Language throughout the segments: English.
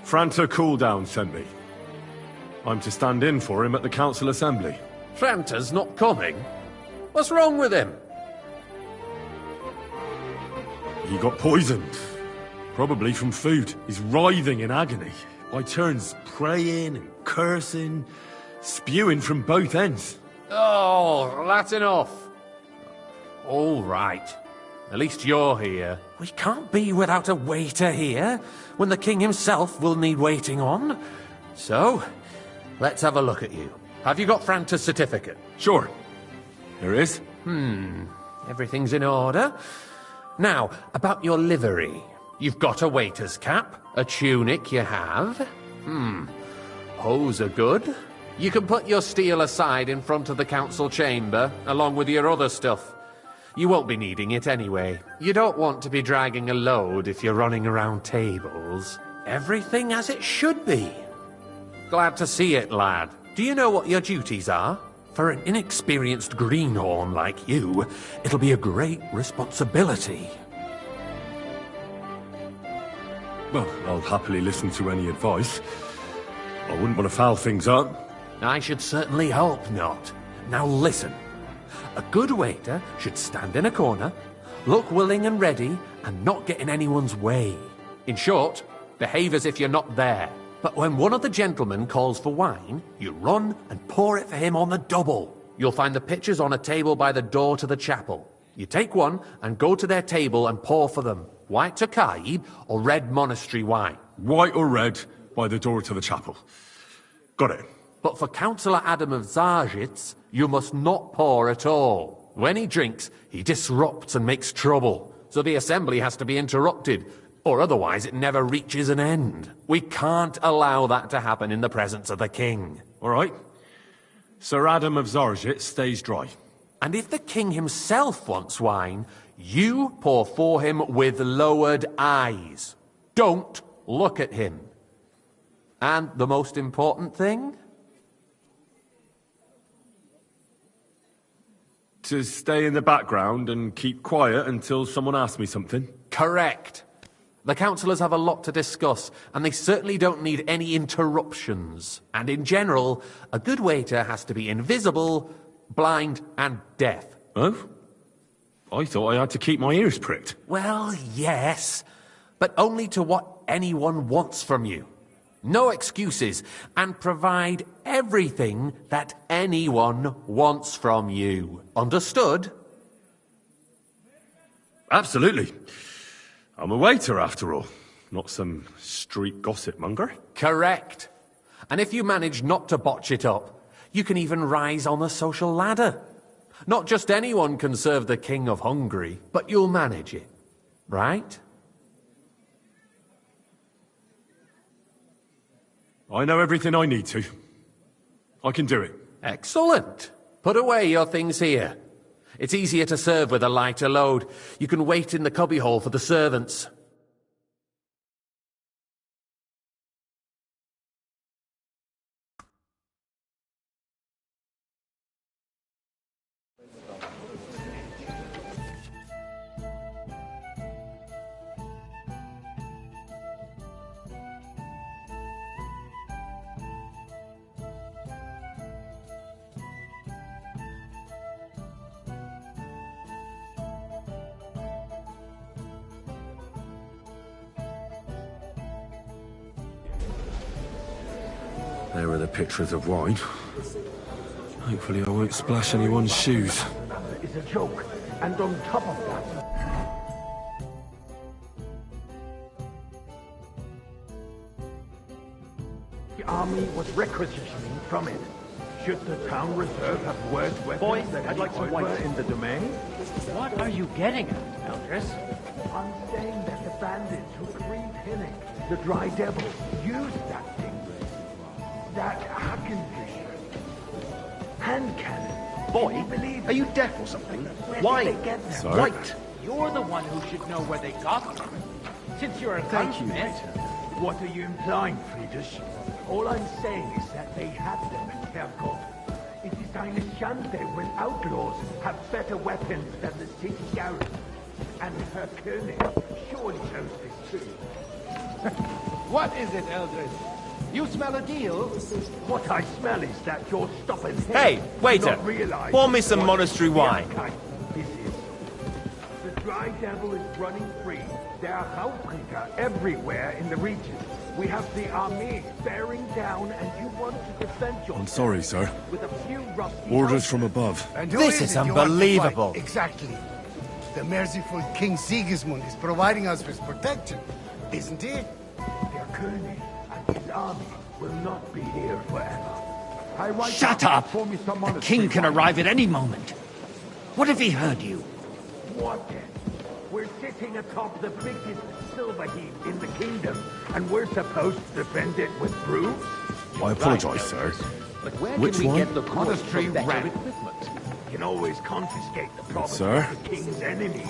Franta Cooldown sent me. I'm to stand in for him at the council assembly. Franta's not coming? What's wrong with him? He got poisoned. Probably from food. He's writhing in agony. By turns praying and cursing, spewing from both ends. Oh, that's enough. All right. At least you're here. We can't be without a waiter here, when the king himself will need waiting on. So, let's have a look at you. Have you got Franta's certificate? Sure. There is. Everything's in order. Now, about your livery. You've got a waiter's cap, a tunic you have. Hose are good. You can put your steel aside in front of the council chamber, along with your other stuff. You won't be needing it anyway. You don't want to be dragging a load if you're running around tables. Everything as it should be. Glad to see it, lad. Do you know what your duties are? For an inexperienced greenhorn like you, it'll be a great responsibility. Well, I'll happily listen to any advice. I wouldn't want to foul things up. I should certainly hope not. Now listen. A good waiter should stand in a corner, look willing and ready, and not get in anyone's way. In short, behave as if you're not there. But when one of the gentlemen calls for wine, you run and pour it for him on the double. You'll find the pitchers on a table by the door to the chapel. You take one and go to their table and pour for them. White Tokaib or red monastery wine. White or red, by the door to the chapel. Got it. But for Councillor Adam of Zarzhitz, you must not pour at all. When he drinks, he disrupts and makes trouble. So the assembly has to be interrupted, or otherwise it never reaches an end. We can't allow that to happen in the presence of the king. All right. Sir Adam of Zarzhitz stays dry. And if the king himself wants wine, you pour for him with lowered eyes. Don't look at him. And the most important thing? To stay in the background and keep quiet until someone asks me something? Correct. The councillors have a lot to discuss, and they certainly don't need any interruptions. And in general, a good waiter has to be invisible, blind, and deaf. Oh? I thought I had to keep my ears pricked. Well, yes, but only to what anyone wants from you. No excuses, and provide everything that anyone wants from you. Understood? Absolutely. I'm a waiter, after all. Not some street gossip monger. Correct. And if you manage not to botch it up, you can even rise on the social ladder. Not just anyone can serve the King of Hungary, but you'll manage it. Right? I know everything I need to. I can do it. Excellent. Put away your things here. It's easier to serve with a lighter load. You can wait in the cubbyhole for the servants. There are the pictures of wine. Hopefully I won't splash anyone's shoes. It's a joke, and on top of that... The army was requisitioning from it. Should the town reserve have worse weapons Boy, than I'd like some any white. were in the domain? What are you getting at, Eldris? I'm saying that the bandits who freed Hinnick, the Dry Devil, used that thing. That Hackenfish. Hand cannon. Boy, Believe are you deaf or something? Where Why? did they get them? Sorry? White. You're the one who should know where they got them. Since you're a Thank you, gunsmith. What are you implying, Friedrich? All I'm saying is that they had them, Herr Gott. It is eine Schande when outlaws have better weapons than the city garrison. And Herr König surely knows this too. What is it, Eldred? You smell a deal? What I smell is that you're stopping here. Hey, waiter! Not realize Pour me some what monastery wine. the this is. The dry devil is running free. There are Hauptpriester everywhere in the region. We have the army bearing down, and you want to defend yourself. I'm sorry, sir. With a few rusty Orders from above. And who This is is it you want to unbelievable. fight? Exactly. The merciful King Sigismund is providing us with protection, isn't he? Der König and his army will not be here forever. I write Shut out up! for me some The monastery king can wine. arrive at any moment. What if he heard you? What then? We're sitting atop the biggest silver heap in the kingdom, and we're supposed to defend it with brooms? I apologize, sir. But where Which can we one? get the Monastery monastery better rat. equipment? You can always confiscate the property sir. of the king's enemies,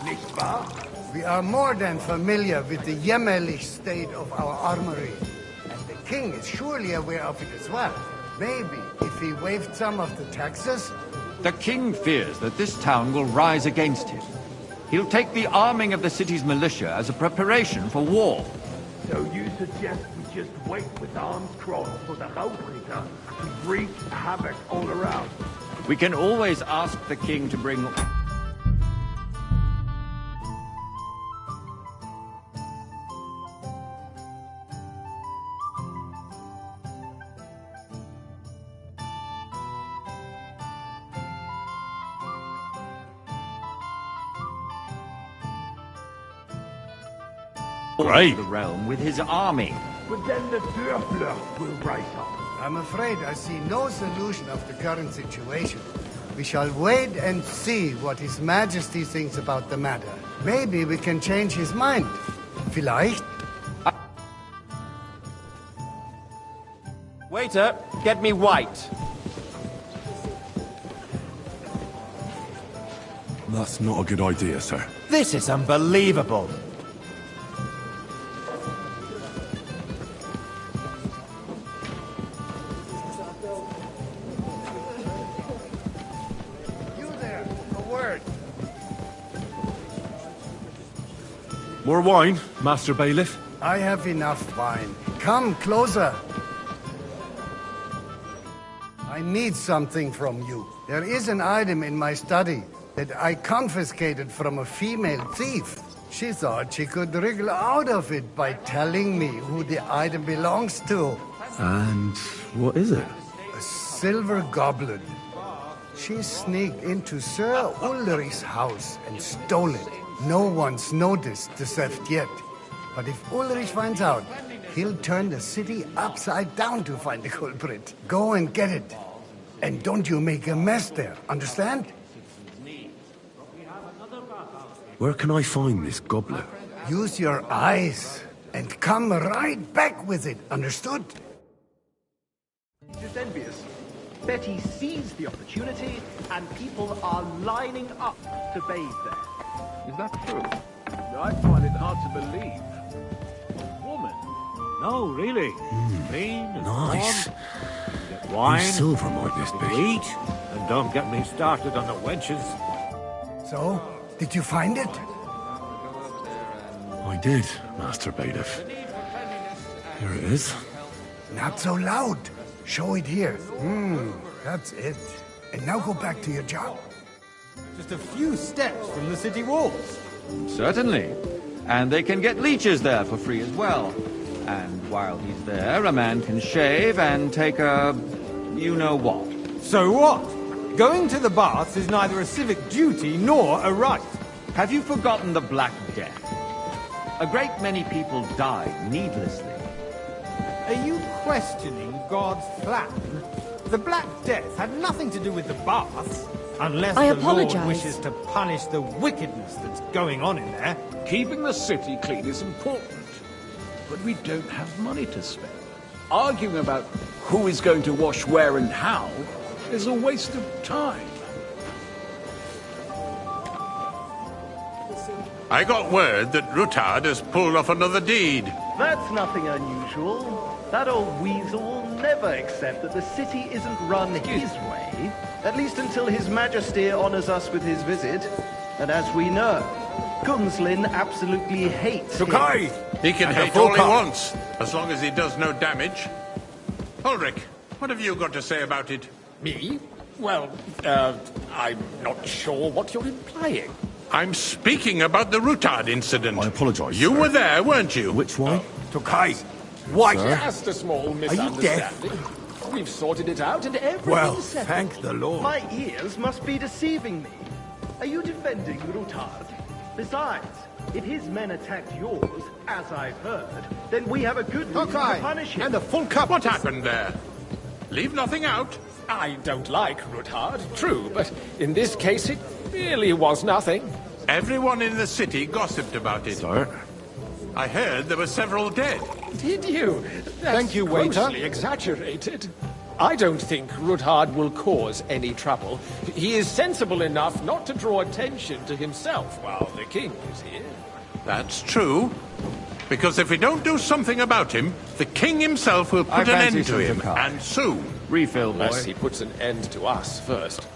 nicht wahr? We are more than familiar with the jämmerlich state of our armory. And the king is surely aware of it as well. Maybe if he waived some of the taxes. The king fears that this town will rise against him. He'll take the arming of the city's militia as a preparation for war. So you suggest we just wait with arms crossed for the Hauptpriester to wreak havoc all around? We can always ask the king to bring... Great. the realm with his army. But then the Dörfler will rise up. I'm afraid I see no solution of the current situation. We shall wait and see what His Majesty thinks about the matter. Maybe we can change his mind. Vielleicht? Waiter, get me white. That's not a good idea, sir. This is unbelievable. You there, a word. More wine, Master Bailiff? I have enough wine. Come closer. I need something from you. There is an item in my study that I confiscated from a female thief. She thought she could wriggle out of it by telling me who the item belongs to. And what is it? A silver goblet. She sneaked into Sir Ulrich's house and stole it. No one's noticed the theft yet. But if Ulrich finds out, he'll turn the city upside down to find the culprit. Go and get it. And don't you make a mess there, understand? Where can I find this goblet? Use your eyes and come right back with it, understood? Is envious. Betty seized the opportunity, and people are lining up to bathe there. Is that true? I find it hard to believe. A woman? No, really. Clean and Nice. warm. Get wine. Whose silver might this to be? eat. And don't get me started on the wenches. So, did you find it? I did, Master Bailiff. Here it is. Not so loud. Show it here. That's it. And now go back to your job. Just a few steps from the city walls. Certainly. And they can get leeches there for free as well. And while he's there, a man can shave and take a... you-know-what. So what? Going to the baths is neither a civic duty nor a right. Have you forgotten the Black Death? A great many people died needlessly. Are you questioning God's plan? The Black Death had nothing to do with the baths, unless I the Lord apologize. wishes to punish the wickedness that's going on in there. Keeping the city clean is important, but we don't have money to spend. Arguing about who is going to wash where and how is a waste of time. I got word that Rutard has pulled off another deed. That's nothing unusual. That old weasel will never accept that the city isn't run his way, at least until His Majesty honors us with his visit. And as we know, Gunslin absolutely hates him. He can hate all he wants, as long as he does no damage. Ulrich, what have you got to say about it? Me? Well, I'm not sure what you're implying. I'm speaking about the Rutard incident. I apologise, You sir. were there, weren't you? Which one? Tokai, Why? Sir? Just a small misunderstanding. We've sorted it out and everything's well, settled. thank the Lord. My ears must be deceiving me. Are you defending Rutard? Besides, if his men attacked yours, as I've heard, then we have a good reason to punish him. And a full cup. What happened there? Leave nothing out. I don't like Rutard, true, but in this case it really was nothing. Everyone in the city gossiped about it. Sir? I heard there were several dead. Did you? Thank you, waiter. Grossly exaggerated. I don't think Rutard will cause any trouble. He is sensible enough not to draw attention to himself while the king is here. That's true. Because if we don't do something about him, the king himself will I put an fancy end to some him, Tokai. and soon. Refill, boy. Unless he puts an end to us first.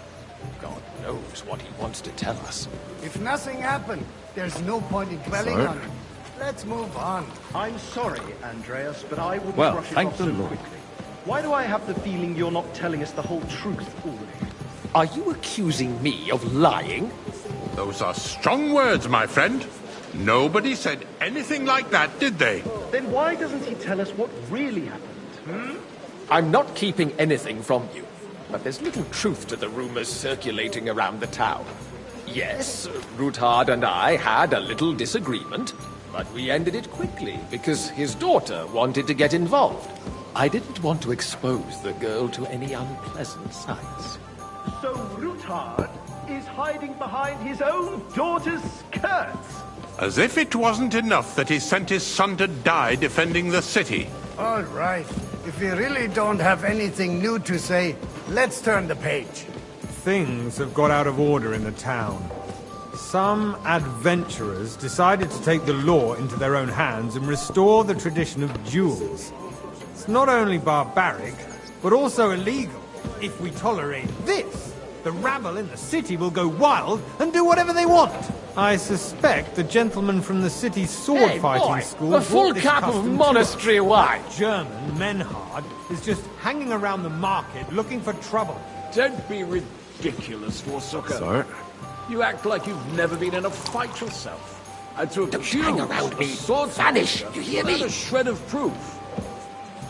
God knows what he wants to tell us. If nothing happened, there's no point in dwelling Sir? on it. Let's move on. I'm sorry, Andreas, but I wouldn't Well, brush it thank off the so Lord. quickly. Why do I have the feeling you're not telling us the whole truth, Ulrich? Are you accusing me of lying? Those are strong words, my friend. Nobody said anything like that, did they? Then why doesn't he tell us what really happened? I'm not keeping anything from you, but there's little truth to the rumors circulating around the town. Yes, Rutard and I had a little disagreement, but we ended it quickly because his daughter wanted to get involved. I didn't want to expose the girl to any unpleasant sights. So Rutard is hiding behind his own daughter's skirts. As if it wasn't enough that he sent his son to die defending the city. All right. If we really don't have anything new to say, let's turn the page. Things have got out of order in the town. Some adventurers decided to take the law into their own hands and restore the tradition of duels. It's not only barbaric, but also illegal. If we tolerate this, the rabble in the city will go wild and do whatever they want. I suspect the gentleman from the city's sword-fighting school... a full brought this cup of custom to monastery us. wine. German Menhard is just hanging around the market looking for trouble. Don't be ridiculous, Forsucker. Sir? You act like you've never been in a fight yourself. And to accuse hang around a me. sword Vanish, soldier you hear without me? a shred of proof.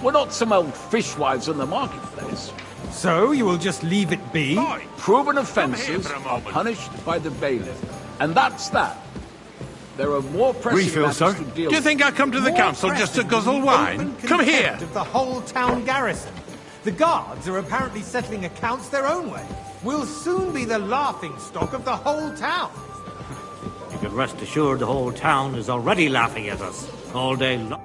We're not some old fishwives in the marketplace. So you will just leave it be? Proven here offences for a are moment. punished by the bailiff. And that's that. There are more pressing Refill, matters sir? to deal Do you with. think I come to the More council just to pressing guzzle than the wine? open Come here! contempt of the whole town garrison. The guards are apparently settling accounts their own way. We'll soon be the laughing stock of the whole town. You can rest assured the whole town is already laughing at us all day long.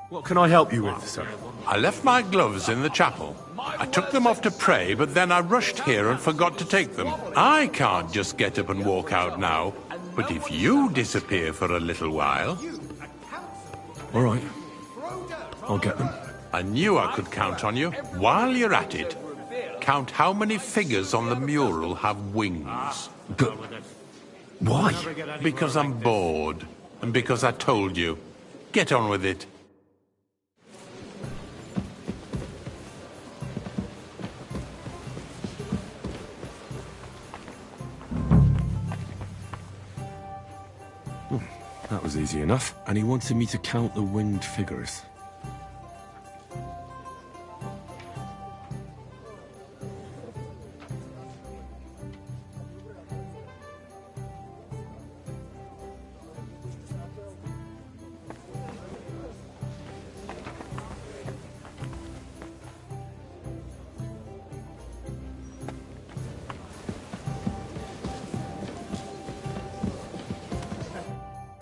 What can I help you with, sir? I left my gloves in the chapel. I took them off to pray, but then I rushed here and forgot to take them. I can't just get up and walk out now. But if you disappear for a little while... All right. I'll get them. I knew I could count on you. While you're at it, count how many figures on the mural have wings. But why? Because I'm bored. And because I told you. Get on with it. That was easy enough. And he wanted me to count the winged figures.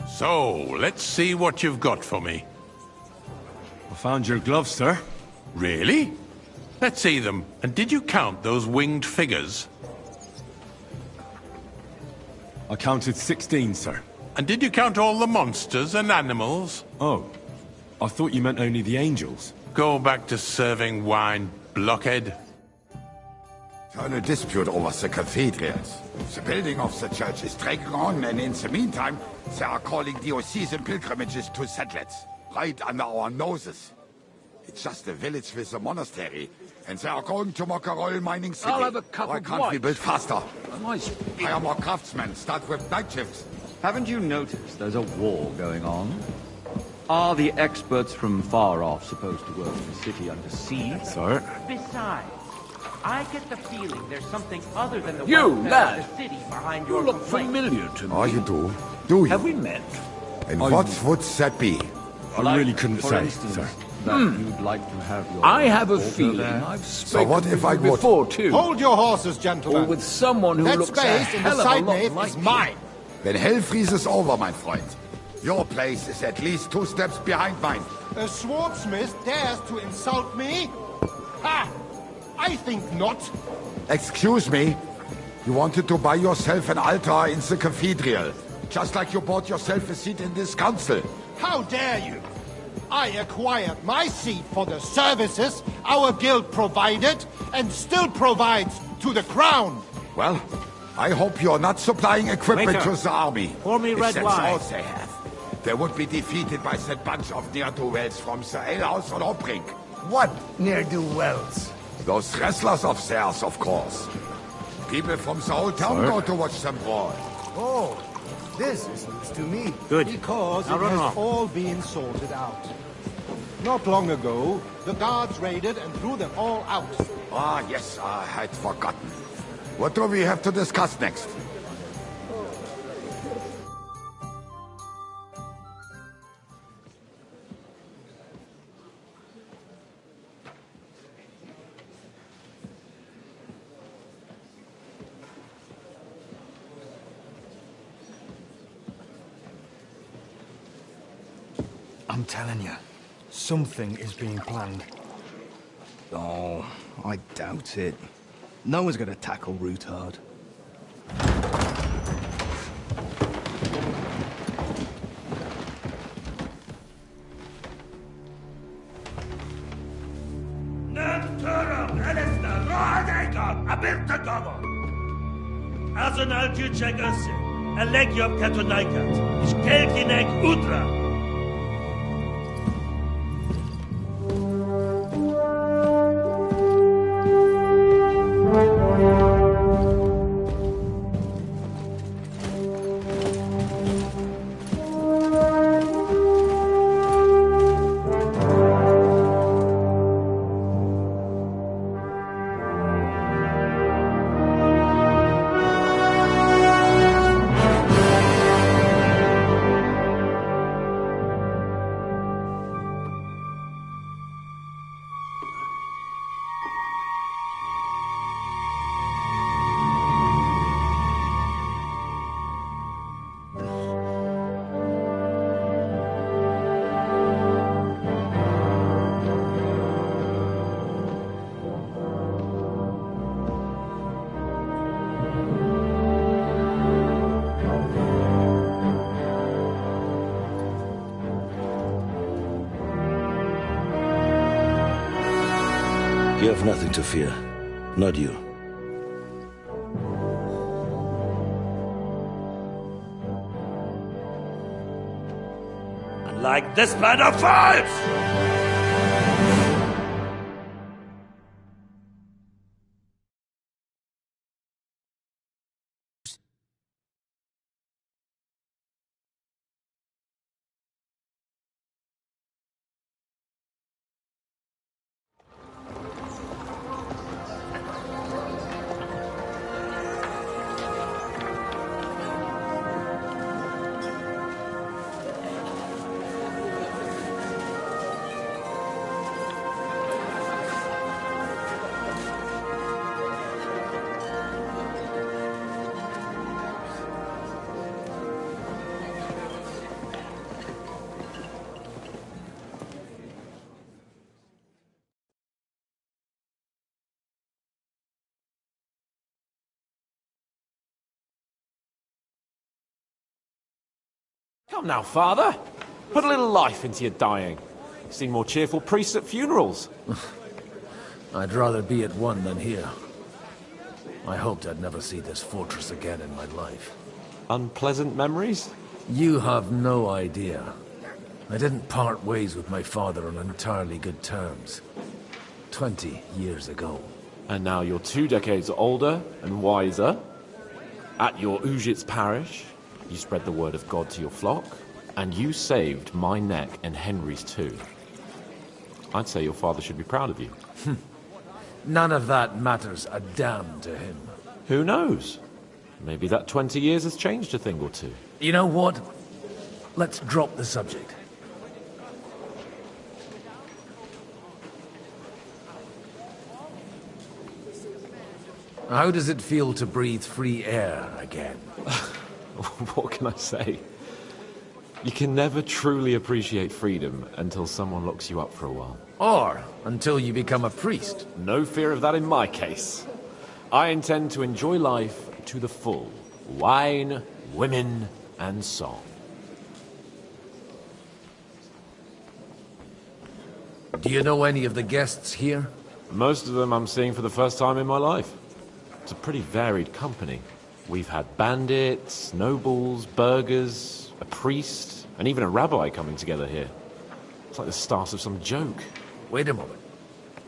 So, let's see what you've got for me. I found your gloves, sir. Really? Let's see them. And did you count those winged figures? I counted 16, sir. And did you count all the monsters and animals? Oh, I thought you meant only the angels. Go back to serving wine, blockhead. internal dispute over the cathedrals. The building of the church is dragging on, and in the meantime, they are calling diocesan pilgrimages to settlers, right under our noses. It's just a village with a monastery, and they are going to make a royal mining city. I'll have a cup Why of can't we white. build faster? Nice. Hire more craftsmen, start with night shifts. Haven't you noticed there's a war going on? Are the experts from far off supposed to work the city under siege? Sir? Besides, I get the feeling there's something other than the You, welfare lad. of the city behind You your look complaint. familiar to me. Oh, you do? Do you? Have we met? And what would that be? I really couldn't For say, instance, sir. that you'd like to have your I have a altar feeling there? I've So spoken what if to I you would? before, too. Hold your horses, gentlemen. Or with someone who That looks a space in the hell of a side lot nave like is you. mine. When hell freezes over, my friend, your place is at least 2 steps behind mine. A swordsmith dares to insult me? Ha! I think not. Excuse me? You wanted to buy yourself an altar in the cathedral, just like you bought yourself a seat in this council. How dare you? I acquired my seat for the services our guild provided and still provides to the crown. Well, I hope you're not supplying equipment Waiter, to the army. pour me If red that's wine. all they have, they would be defeated by that bunch of ne'er-do-wells from the alehouse on Hopbrink. What ne'er-do-wells? Those wrestlers of theirs, of course. People from the whole town go to watch them brawl. Oh, this is news to me. Good. Because Now it run has along. all been sorted out. Not long ago, the guards raided and threw them all out. Ah, yes, I had forgotten. What do we have to discuss next? I'm telling you, something is being planned. Oh, I doubt it. No one's gonna tackle Rootard. Azonal Juchek Ose, Alegiop Katonaikat, Shkelkinek Udra. You have nothing to fear. Not you. Like this band of fights! Come now, Father. Put a little life into your dying. You seem more cheerful priests at funerals. I'd rather be at one than here. I hoped I'd never see this fortress again in my life. Unpleasant memories? You have no idea. I didn't part ways with my father on entirely good terms. 20 years ago. And now you're 2 decades older and wiser. At your Ujit's parish, you spread the word of God to your flock, and you saved my neck and Henry's too. I'd say your father should be proud of you. None of that matters a damn to him. Who knows? Maybe that 20 years has changed a thing or two. You know what? Let's drop the subject. How does it feel to breathe free air again? What can I say? You can never truly appreciate freedom until someone locks you up for a while. Or until you become a priest. No fear of that in my case. I intend to enjoy life to the full. Wine, women, and song. Do you know any of the guests here? Most of them I'm seeing for the first time in my life. It's a pretty varied company. We've had bandits, nobles, burghers, a priest, and even a rabbi coming together here. It's like the start of some joke. Wait a moment.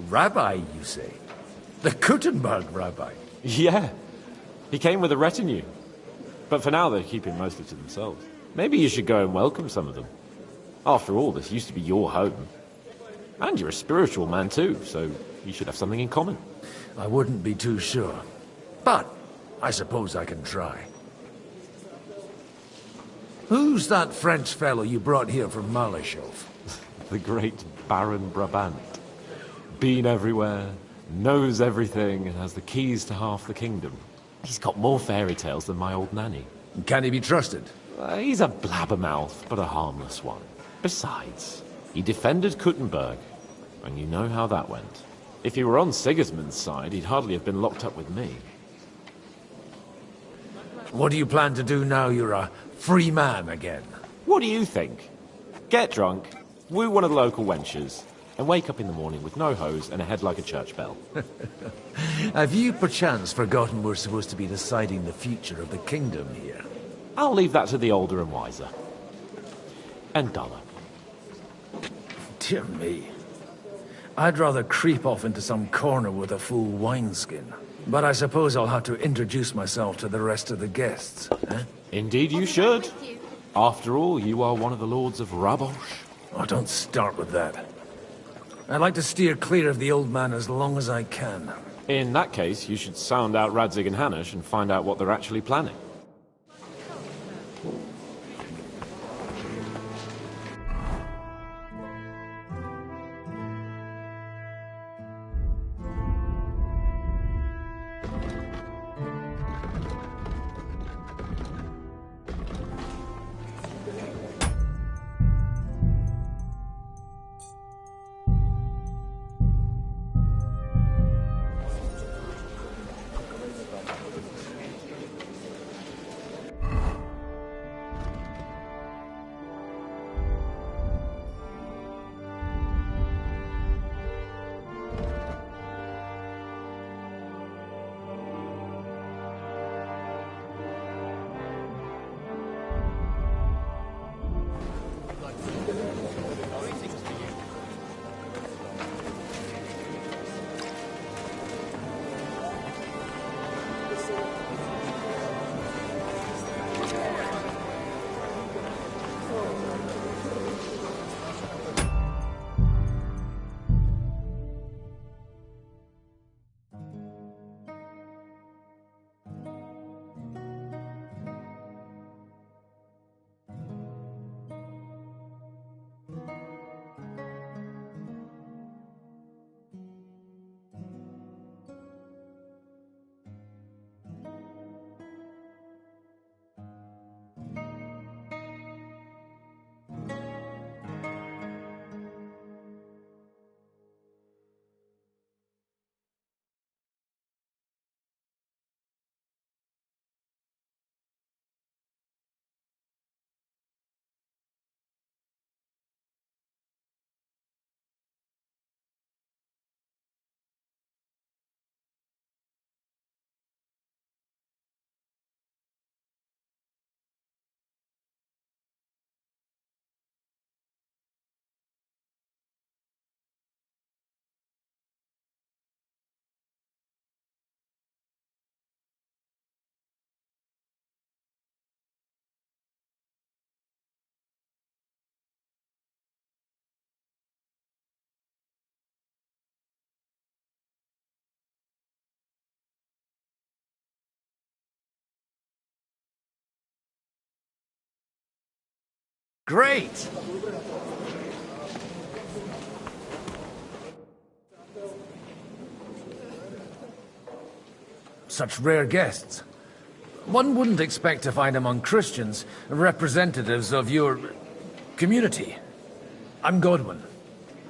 Rabbi, you say? The Kuttenberg rabbi? Yeah. He came with a retinue. But for now, they're keeping mostly to themselves. Maybe you should go and welcome some of them. After all, this used to be your home. And you're a spiritual man too, so you should have something in common. I wouldn't be too sure. But I suppose I can try. Who's that French fellow you brought here from Malachov? The great Baron Brabant. Been everywhere, knows everything, and has the keys to half the kingdom. He's got more fairy tales than my old nanny. Can he be trusted? He's a blabbermouth, but a harmless one. Besides, he defended Kuttenberg, and you know how that went. If he were on Sigismund's side, he'd hardly have been locked up with me. What do you plan to do now you're a free man again? What do you think? Get drunk, woo one of the local wenches, and wake up in the morning with no hose and a head like a church bell. Have you perchance forgotten we're supposed to be deciding the future of the kingdom here? I'll leave that to the older and wiser. And duller. Dear me. I'd rather creep off into some corner with a full wineskin. But I suppose I'll have to introduce myself to the rest of the guests, eh? Indeed you should. After all, you are one of the lords of Rabosh. Oh, don't start with that. I'd like to steer clear of the old man as long as I can. In that case, you should sound out Radzig and Hanush and find out what they're actually planning. Great! Such rare guests. One wouldn't expect to find among Christians representatives of your community. I'm Godwin.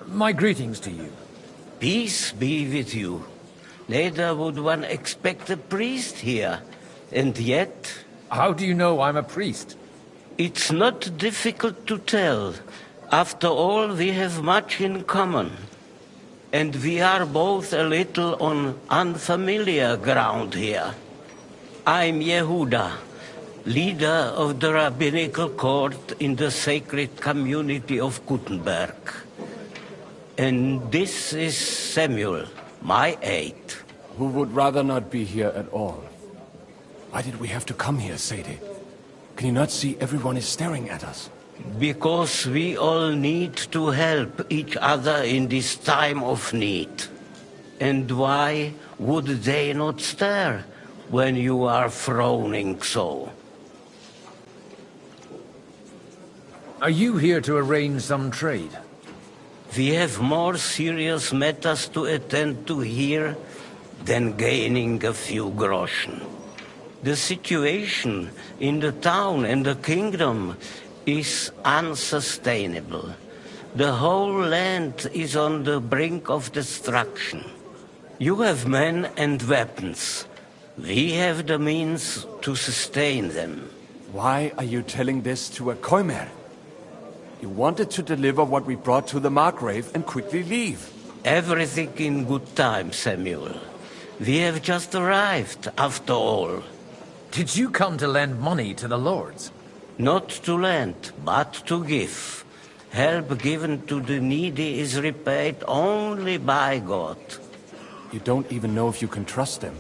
My greetings to you. Peace be with you. Neither would one expect a priest here. And yet... How do you know I'm a priest? It's not difficult to tell. After all, we have much in common. And we are both a little on unfamiliar ground here. I'm Yehuda, leader of the rabbinical court in the sacred community of Gutenberg. And this is Samuel, my aide. Who would rather not be here at all. Why did we have to come here, Sadie? Can you not see everyone is staring at us? Because we all need to help each other in this time of need. And why would they not stare when you are frowning so? Are you here to arrange some trade? We have more serious matters to attend to here than gaining a few groschen. The situation in the town and the kingdom is unsustainable. The whole land is on the brink of destruction. You have men and weapons. We have the means to sustain them. Why are you telling this to a Koimer? You wanted to deliver what we brought to the Margrave and quickly leave. Everything in good time, Samuel. We have just arrived, after all. Did you come to lend money to the lords? Not to lend, but to give. Help given to the needy is repaid only by God. You don't even know if you can trust them.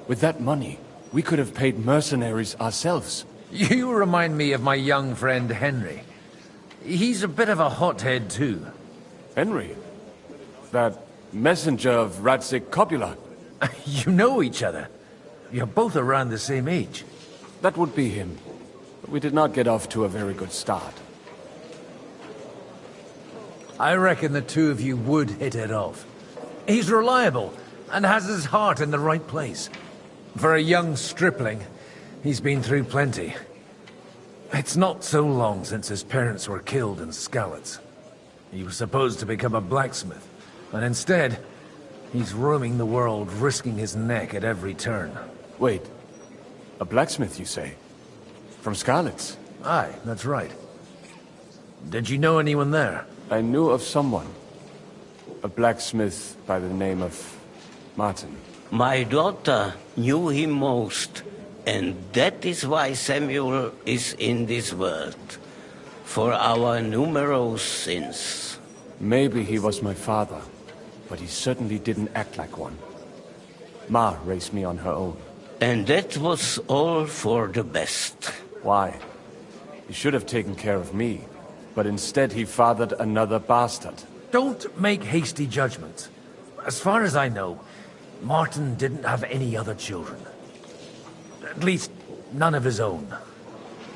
With that money, we could have paid mercenaries ourselves. You remind me of my young friend Henry. He's a bit of a hothead too. Henry? That messenger of Radzik Copula? You know each other. You're both around the same age. That would be him. But we did not get off to a very good start. I reckon the two of you would hit it off. He's reliable and has his heart in the right place. For a young stripling, he's been through plenty. It's not so long since his parents were killed in Skalitz. He was supposed to become a blacksmith, and instead, he's roaming the world, risking his neck at every turn. Wait, a blacksmith, you say? From Skalitz? Aye, that's right. Did you know anyone there? I knew of someone. A blacksmith by the name of Martin. My daughter knew him most, and that is why Samuel is in this world. For our numerous sins. Maybe he was my father, but he certainly didn't act like one. Ma raised me on her own. And that was all for the best. Why? He should have taken care of me, but instead he fathered another bastard. Don't make hasty judgments. As far as I know, Martin didn't have any other children. At least, none of his own.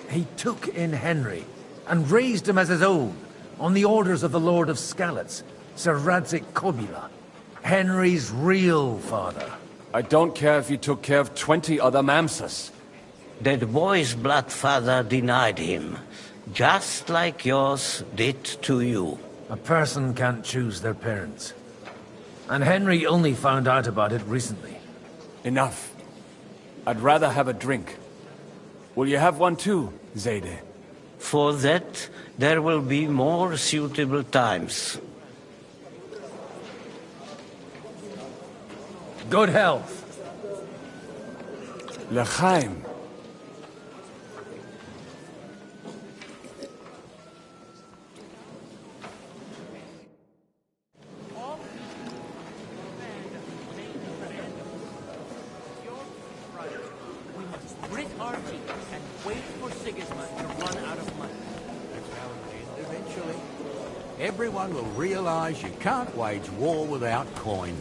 He took in Henry and raised him as his own, on the orders of the Lord of Skalitz, Sir Radzik Kobila, Henry's real father. I don't care if he took care of 20 other Mamsas. That boy's blood father denied him, just like yours did to you. A person can't choose their parents. And Henry only found out about it recently. Enough. I'd rather have a drink. Will you have one too, Zayde? For that, there will be more suitable times. Good health. L'chaim. Everyone will realize you can't wage war without coin.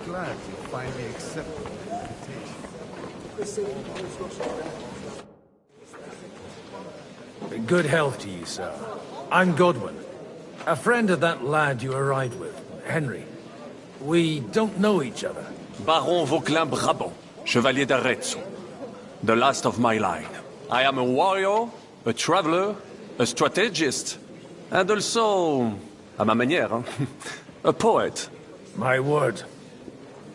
glad you finally accepted the invitation. Good health to you, sir. I'm Godwin, a friend of that lad you arrived with, Henry. We don't know each other. Baron Vauquelin Brabant, Chevalier d'Arezzo. The last of my line. I am a warrior, a traveler, a strategist, and also, à ma manière, a poet. My word.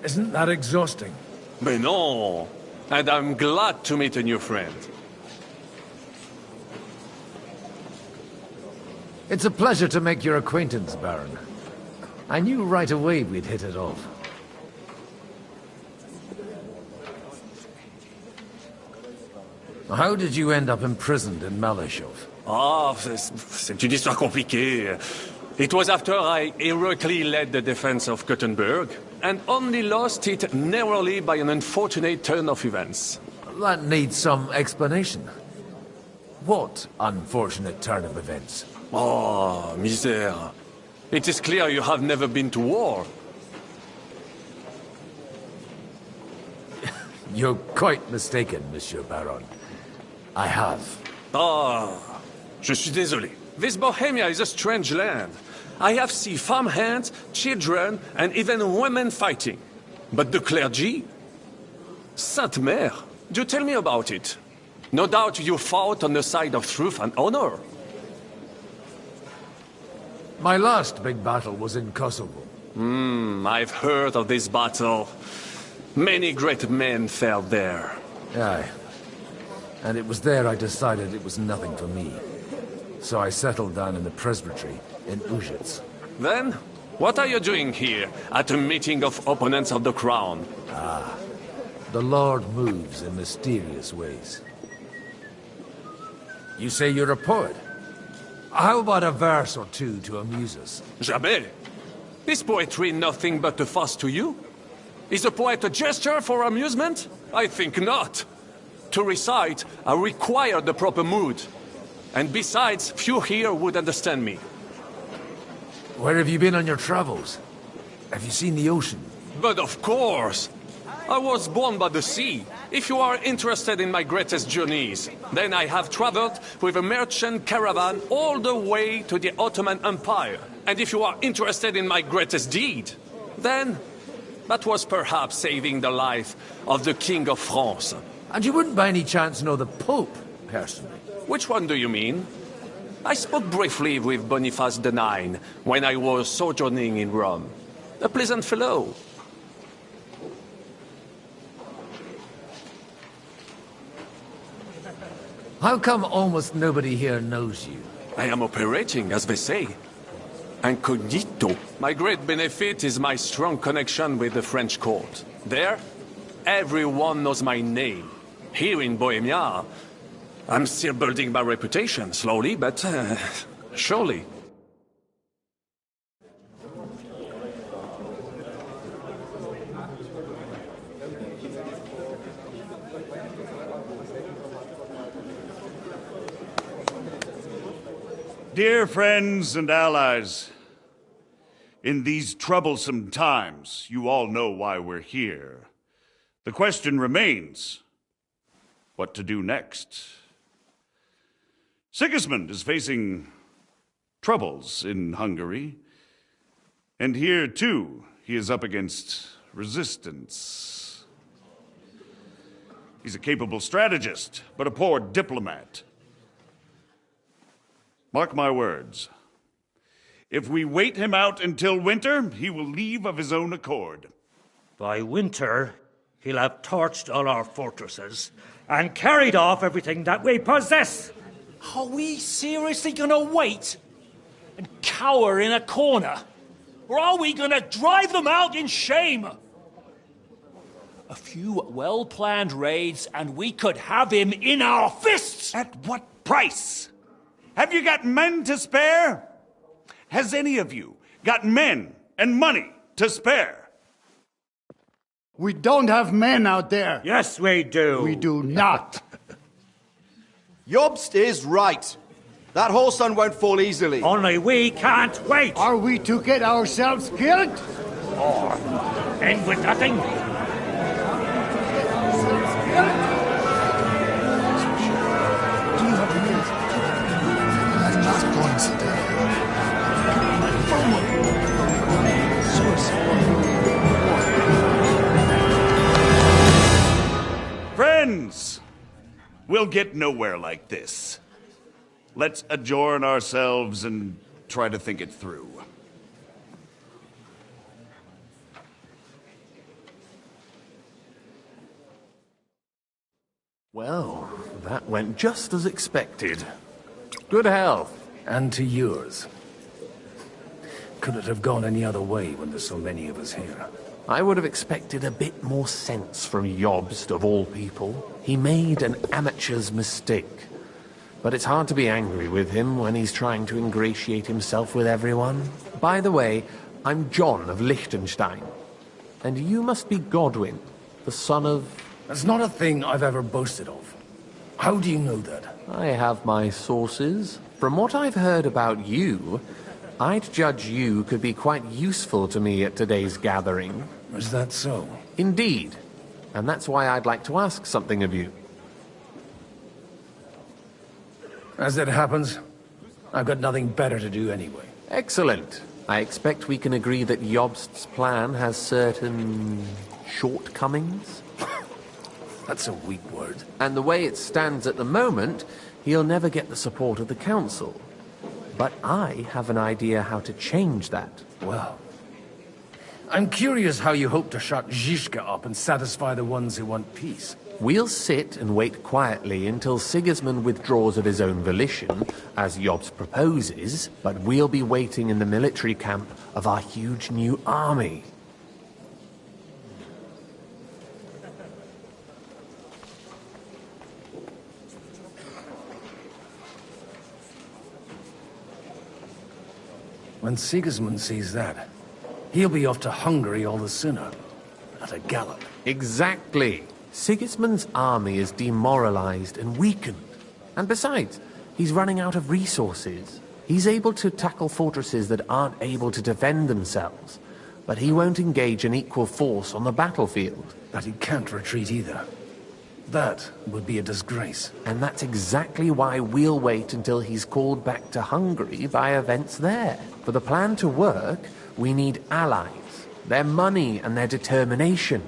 Isn't that exhausting? Mais non! And I'm glad to meet a new friend. It's a pleasure to make your acquaintance, Baron. I knew right away we'd hit it off. How did you end up imprisoned in Malashov? Ah, c'est une histoire compliquée. It was after I heroically led the defense of Gothenburg, and only lost it narrowly by an unfortunate turn of events. That needs some explanation. What unfortunate turn of events? Oh, misère. It is clear you have never been to war. You're quite mistaken, Monsieur Baron. I have. Ah, je suis désolé. This Bohemia is a strange land. I have seen farmhands, children, and even women fighting. But the clergy? Sainte Mère, do tell me about it. No doubt you fought on the side of truth and honor. My last big battle was in Kosovo. I've heard of this battle. Many great men fell there. Aye. And it was there I decided it was nothing for me. So I settled down in the presbytery in Ujits. Then, what are you doing here, at a meeting of opponents of the crown? Ah, the Lord moves in mysterious ways. You say you're a poet? How about a verse or two to amuse us? Jamais. Is poetry nothing but a fuss to you? Is a poet a gesture for amusement? I think not. To recite, I require the proper mood. And besides, few here would understand me. Where have you been on your travels? Have you seen the ocean? But of course! I was born by the sea. If you are interested in my greatest journeys, then I have traveled with a merchant caravan all the way to the Ottoman Empire. And if you are interested in my greatest deed, then that was perhaps saving the life of the King of France. And you wouldn't by any chance know the Pope, personally? Which one do you mean? I spoke briefly with Boniface IX when I was sojourning in Rome. A pleasant fellow. How come almost nobody here knows you? I am operating, as they say. Incognito. My great benefit is my strong connection with the French court. There, everyone knows my name. Here in Bohemia, I'm still building my reputation, slowly, but surely. Dear friends and allies, in these troublesome times, you all know why we're here. The question remains, what to do next? Sigismund is facing troubles in Hungary, and here, too, he is up against resistance. He's a capable strategist, but a poor diplomat. Mark my words. If we wait him out until winter, he will leave of his own accord. By winter, he'll have torched all our fortresses and carried off everything that we possess. Are we seriously gonna wait and cower in a corner? Or are we gonna drive them out in shame? A few well-planned raids and we could have him in our fists! At what price? Have you got men to spare? Has any of you got men and money to spare? We don't have men out there. Yes, we do. We do not. Jobst is right. That whole sun won't fall easily. Only we can't wait. Are we to get ourselves killed? for? End with nothing? Friends! We'll get nowhere like this. Let's adjourn ourselves and try to think it through. Well, that went just as expected. Good health. And to yours. Could it have gone any other way when there's so many of us here? I would have expected a bit more sense from Jobst, of all people. He made an amateur's mistake. But it's hard to be angry with him when he's trying to ingratiate himself with everyone. By the way, I'm John of Liechtenstein. And you must be Godwin, the son of... That's not a thing I've ever boasted of. How do you know that? I have my sources. From what I've heard about you, I'd judge you could be quite useful to me at today's gathering. Is that so? Indeed. And that's why I'd like to ask something of you. As it happens, I've got nothing better to do anyway. Excellent. I expect we can agree that Jobst's plan has certain shortcomings? That's a weak word. And the way it stands at the moment, he'll never get the support of the council. But I have an idea how to change that. Well, I'm curious how you hope to shut Zizka up and satisfy the ones who want peace. We'll sit and wait quietly until Sigismund withdraws of his own volition, as Jobst proposes, but we'll be waiting in the military camp of our huge new army. When Sigismund sees that, he'll be off to Hungary all the sooner. At a gallop. Exactly. Sigismund's army is demoralized and weakened. And besides, he's running out of resources. He's able to tackle fortresses that aren't able to defend themselves. But he won't engage an equal force on the battlefield. But he can't retreat either. That would be a disgrace. And that's exactly why we'll wait until he's called back to Hungary by events there. For the plan to work, we need allies, their money and their determination.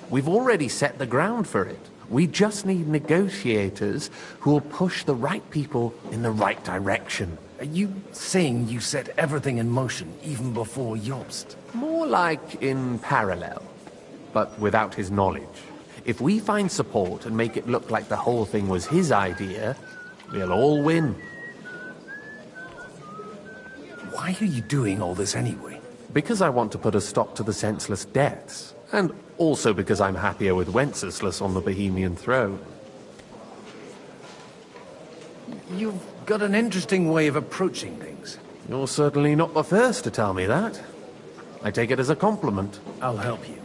We've already set the ground for it. We just need negotiators who will push the right people in the right direction. Are you saying you set everything in motion even before Jobst? More like in parallel, but without his knowledge. If we find support and make it look like the whole thing was his idea, we'll all win. Why are you doing all this anyway? Because I want to put a stop to the senseless deaths. And also because I'm happier with Wenceslas on the Bohemian throne. You've got an interesting way of approaching things. You're certainly not the first to tell me that. I take it as a compliment. I'll help you.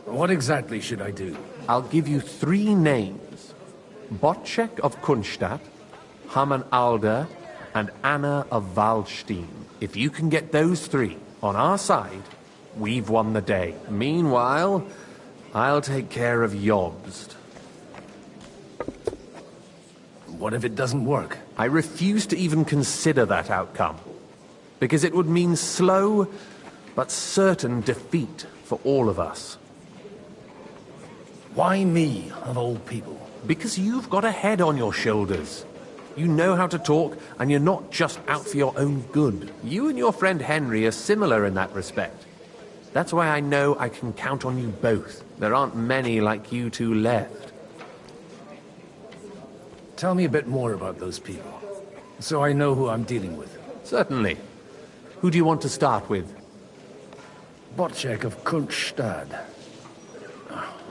What exactly should I do? I'll give you 3 names. Botchek of Kunstadt, Hamann Alder, and Anna of Waldstein. If you can get those 3 on our side, we've won the day. Meanwhile, I'll take care of Jobst. What if it doesn't work? I refuse to even consider that outcome. Because it would mean slow, but certain defeat for all of us. Why me, of all people? Because you've got a head on your shoulders. You know how to talk, and you're not just out for your own good. You and your friend Henry are similar in that respect. That's why I know I can count on you both. There aren't many like you two left. Tell me a bit more about those people, so I know who I'm dealing with. Certainly. Who do you want to start with? Botchek of Kunstadt.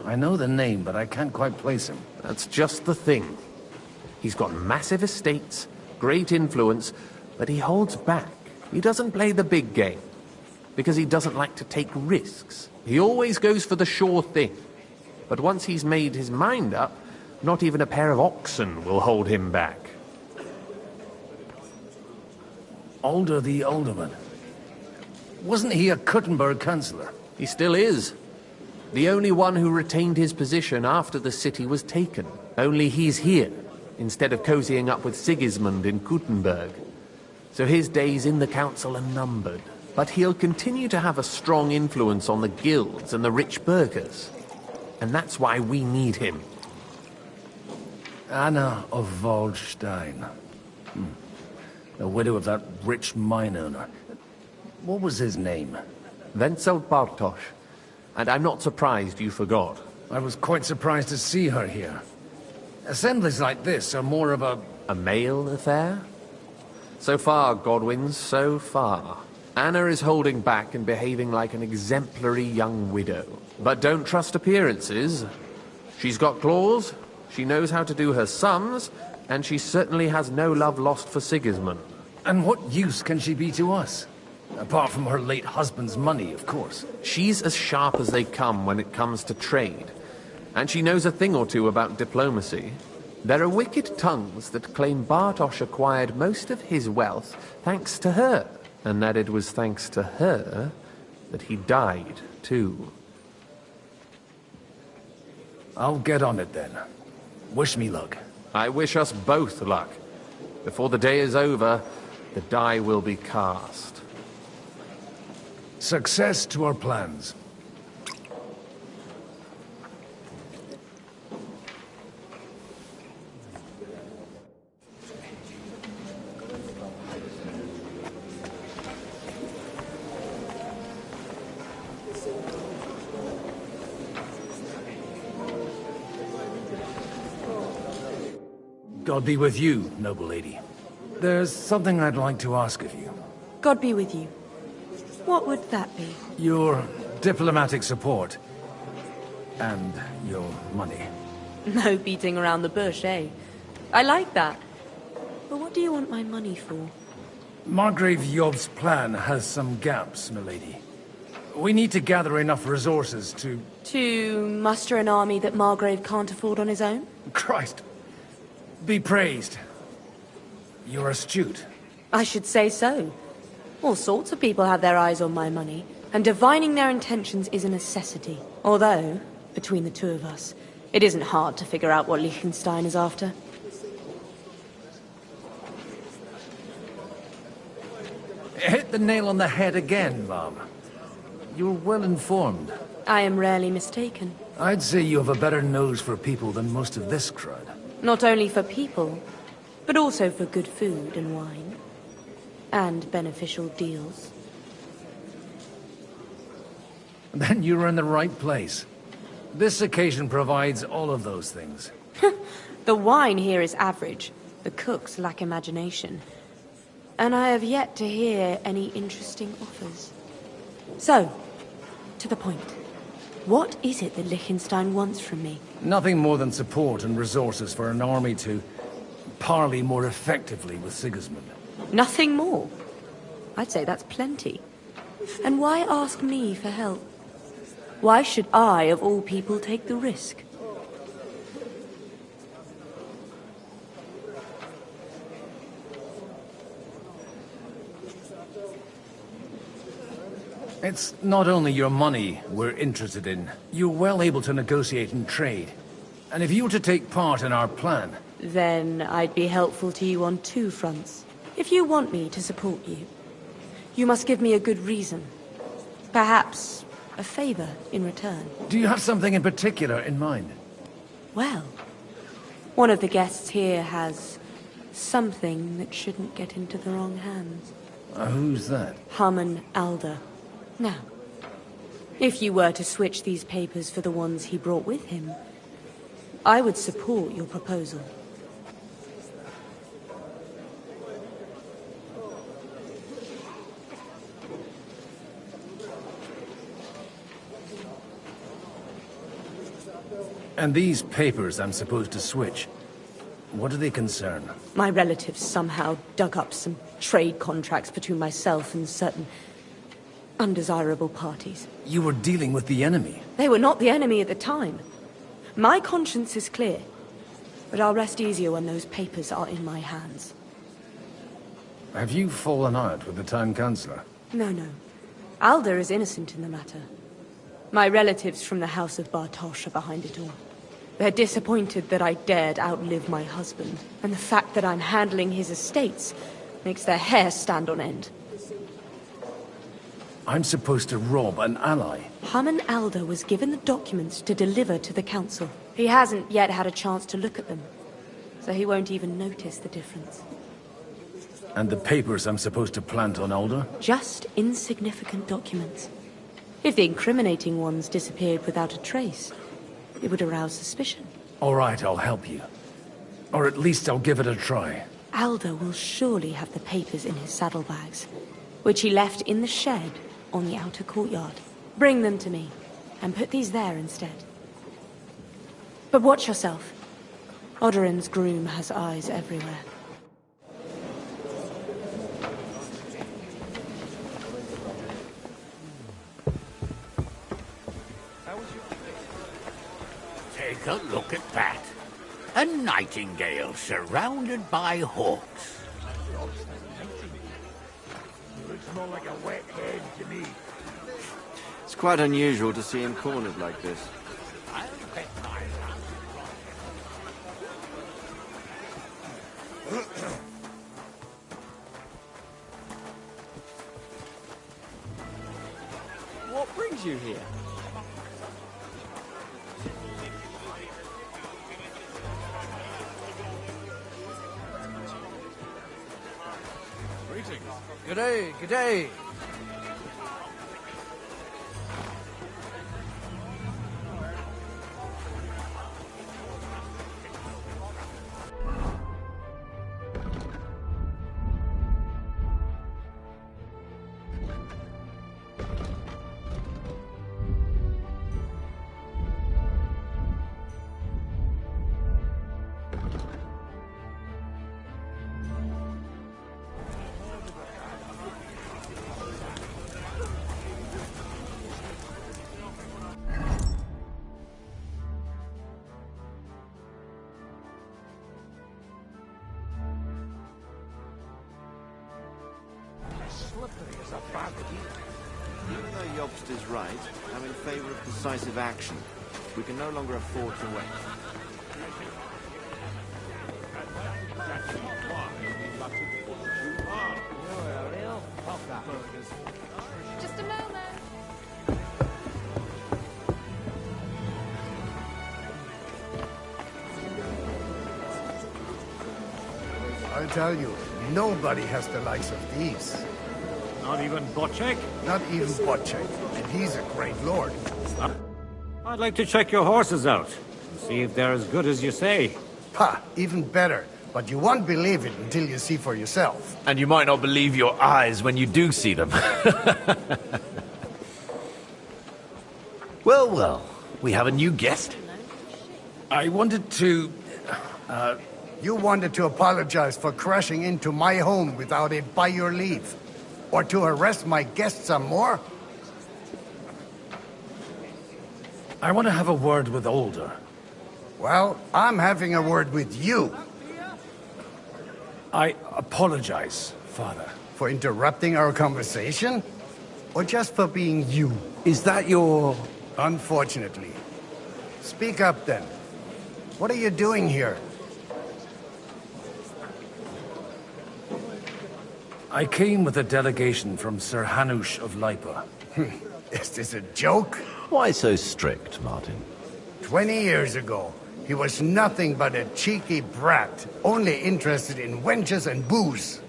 I know the name, but I can't quite place him. That's just the thing. He's got massive estates, great influence, but he holds back. He doesn't play the big game, because he doesn't like to take risks. He always goes for the sure thing. But once he's made his mind up, not even a pair of oxen will hold him back. Alder the Alderman. Wasn't he a Kuttenberg councillor? He still is. The only one who retained his position after the city was taken. Only he's here, instead of cozying up with Sigismund in Kuttenberg. So his days in the council are numbered. But he'll continue to have a strong influence on the guilds and the rich burghers. And that's why we need him. Anna of Waldstein. The widow of that rich mine owner. What was his name? Wenzel Bartosz. And I'm not surprised you forgot. I was quite surprised to see her here. Assemblies like this are more of a male affair? So far, Godwin, so far. Anna is holding back and behaving like an exemplary young widow. But don't trust appearances. She's got claws, she knows how to do her sums, and she certainly has no love lost for Sigismund. And what use can she be to us? Apart from her late husband's money, of course. She's as sharp as they come when it comes to trade. And she knows a thing or two about diplomacy. There are wicked tongues that claim Bartosz acquired most of his wealth thanks to her. And that it was thanks to her that he died, too. I'll get on it then. Wish me luck. I wish us both luck. Before the day is over, the die will be cast. Success to our plans. God be with you, noble lady. There's something I'd like to ask of you. God be with you. What would that be? Your diplomatic support. And your money. No beating around the bush, eh? I like that. But what do you want my money for? Margrave Job's plan has some gaps, milady. We need to gather enough resources to... To muster an army that Margrave can't afford on his own? Christ. Be praised. You're astute. I should say so. All sorts of people have their eyes on my money, and divining their intentions is a necessity. Although, between the two of us, it isn't hard to figure out what Liechtenstein is after. Hit the nail on the head again, Mom. You're well informed. I am rarely mistaken. I'd say you have a better nose for people than most of this crowd. Not only for people, but also for good food and wine. And beneficial deals. Then you're in the right place. This occasion provides all of those things. The wine here is average. The cooks lack imagination. And I have yet to hear any interesting offers. So, to the point. What is it that Liechtenstein wants from me? Nothing more than support and resources for an army to parley more effectively with Sigismund. Nothing more? I'd say that's plenty. And why ask me for help? Why should I, of all people, take the risk? It's not only your money we're interested in. You're well able to negotiate and trade. And if you were to take part in our plan... Then I'd be helpful to you on two fronts. If you want me to support you, you must give me a good reason. Perhaps a favor in return. Do you have something in particular in mind? Well, one of the guests here has something that shouldn't get into the wrong hands. Who's that? Harman Alder. Now, if you were to switch these papers for the ones he brought with him, I would support your proposal. And these papers I'm supposed to switch, what do they concern? My relatives somehow dug up some trade contracts between myself and certain undesirable parties. You were dealing with the enemy. They were not the enemy at the time. My conscience is clear, but I'll rest easier when those papers are in my hands. Have you fallen out with the town councillor? No. Alda is innocent in the matter. My relatives from the House of Bartosz are behind it all. They're disappointed that I dared outlive my husband, and the fact that I'm handling his estates makes their hair stand on end. I'm supposed to rob an ally. Haman Alda was given the documents to deliver to the council. He hasn't yet had a chance to look at them, so he won't even notice the difference. And the papers I'm supposed to plant on Alda? Just insignificant documents. If the incriminating ones disappeared without a trace, it would arouse suspicion. All right, I'll help you. Or at least I'll give it a try. Alda will surely have the papers in his saddlebags, which he left in the shed on the outer courtyard. Bring them to me, and put these there instead. But watch yourself. Odoran's groom has eyes everywhere. Take a look at that. A nightingale surrounded by hawks. Looks more like a wet head to me. It's quite unusual to see him cornered like this. I'll bet my What brings you here? G'day, g'day. Even though Jobst is right, I'm in favor of decisive action. We can no longer afford to wait. Just a moment. I'll tell you, nobody has the likes of these. Not even Bocek? Not even Bocek, and he's a great lord. I'd like to check your horses out, and see if they're as good as you say. Ha, even better. But you won't believe it until you see for yourself. And you might not believe your eyes when you do see them. Well, well, we have a new guest. I wanted to... You wanted to apologize for crashing into my home without it by your leave. Or to harass my guests some more? I want to have a word with Alda. Well, I'm having a word with you. I apologize, Father. For interrupting our conversation? Or just for being you? Is that your... Unfortunately. Speak up then. What are you doing here? I came with a delegation from Sir Hanush of Lipa. Is this a joke? Why so strict, Martin? 20 years ago, he was nothing but a cheeky brat, only interested in wenches and booze.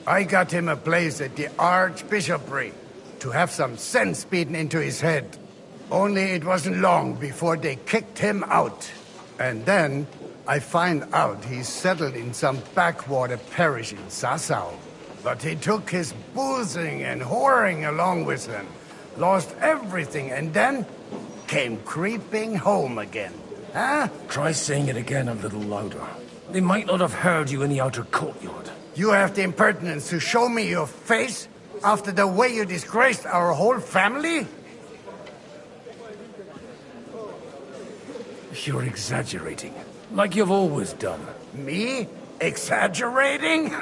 I got him a place at the Archbishopry to have some sense beaten into his head. Only it wasn't long before they kicked him out. And then I find out he's settled in some backwater parish in Sassau. But he took his boozing and whoring along with him, lost everything, and then came creeping home again. Huh? Try saying it again a little louder. They might not have heard you in the outer courtyard. You have the impertinence to show me your face after the way you disgraced our whole family? You're exaggerating, like you've always done. Me? Exaggerating?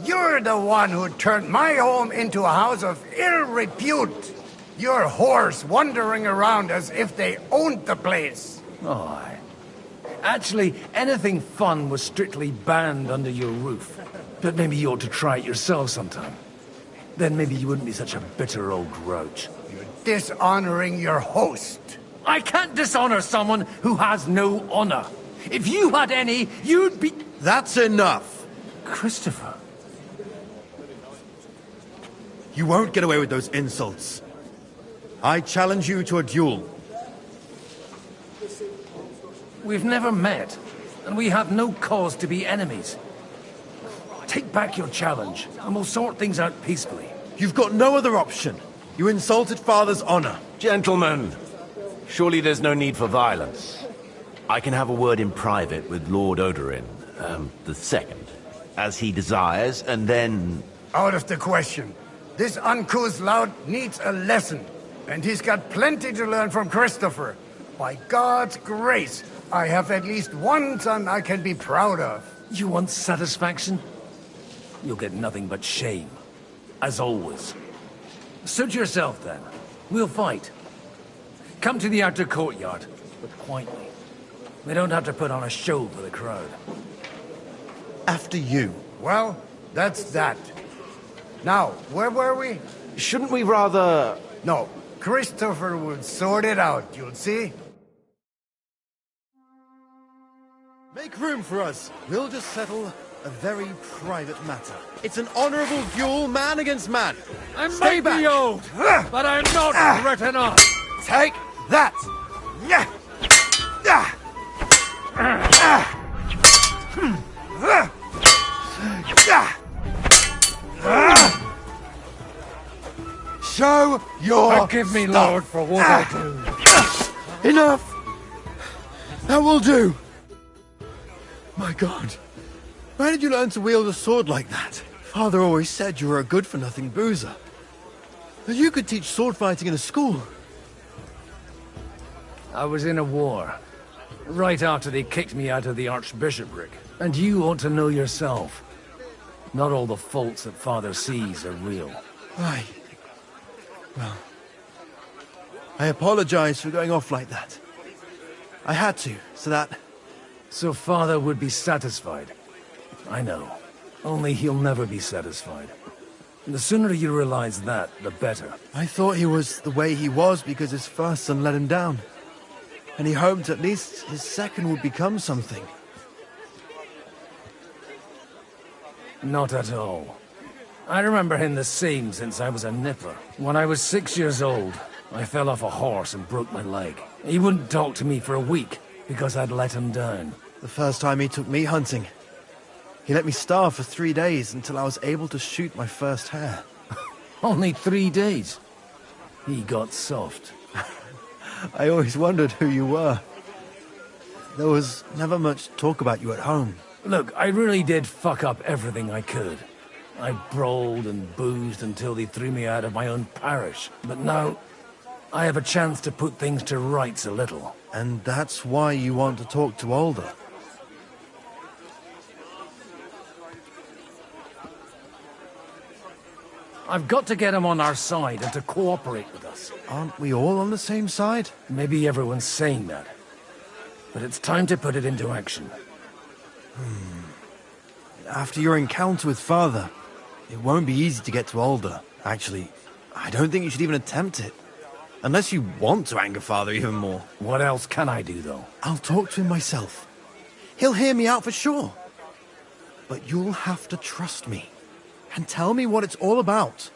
You're the one who turned my home into a house of ill repute. Your whores wandering around as if they owned the place. Oh, actually, anything fun was strictly banned under your roof. But maybe you ought to try it yourself sometime. Then maybe you wouldn't be such a bitter old grouch. You're dishonoring your host. I can't dishonor someone who has no honor. If you had any, you'd be... That's enough. Christopher. You won't get away with those insults. I challenge you to a duel. We've never met, and we have no cause to be enemies. Take back your challenge, and we'll sort things out peacefully. You've got no other option. You insulted Father's honor. Gentlemen, surely there's no need for violence. I can have a word in private with Lord Odorin, the second, as he desires, and then... Out of the question. This uncouth lout needs a lesson, and he's got plenty to learn from Christopher. By God's grace, I have at least one son I can be proud of. You want satisfaction? You'll get nothing but shame. As always. Suit yourself, then. We'll fight. Come to the outer courtyard, but quietly. We don't have to put on a show for the crowd. After you. Well, that's that. Now, where were we? Shouldn't we rather... No, Christopher will sort it out, you'll see. Make room for us. We'll just settle a very private matter. It's an honorable duel, man against man. I Stay might back. be old, but I'm not written off. Take that! Show your Forgive me, stuff. Lord, for what I do. Enough! That will do. My God. Where did you learn to wield a sword like that? Father always said you were a good-for-nothing boozer. But you could teach sword fighting in a school. I was in a war. Right after they kicked me out of the archbishopric. And you ought to know yourself. Not all the faults that Father sees are real. Aye. Well, I apologize for going off like that. I had to, so that... So Father would be satisfied. I know. Only he'll never be satisfied. The sooner you realize that, the better. I thought he was the way he was because his first son let him down. And he hoped at least his second would become something. Not at all. I remember him the same since I was a nipper. When I was 6 years old, I fell off a horse and broke my leg. He wouldn't talk to me for a week because I'd let him down. The first time he took me hunting, he let me starve for 3 days until I was able to shoot my first hare. Only 3 days. He got soft. I always wondered who you were. There was never much talk about you at home. Look, I really did fuck up everything I could. I brawled and boozed until they threw me out of my own parish. But now, I have a chance to put things to rights a little. And that's why you want to talk to Alder. I've got to get him on our side and to cooperate with us. Aren't we all on the same side? Maybe everyone's saying that. But it's time to put it into action. After your encounter with Father, it won't be easy to get to Alder. Actually, I don't think you should even attempt it. Unless you want to anger Father even more. What else can I do, though? I'll talk to him myself. He'll hear me out for sure. But you'll have to trust me. And tell me what it's all about.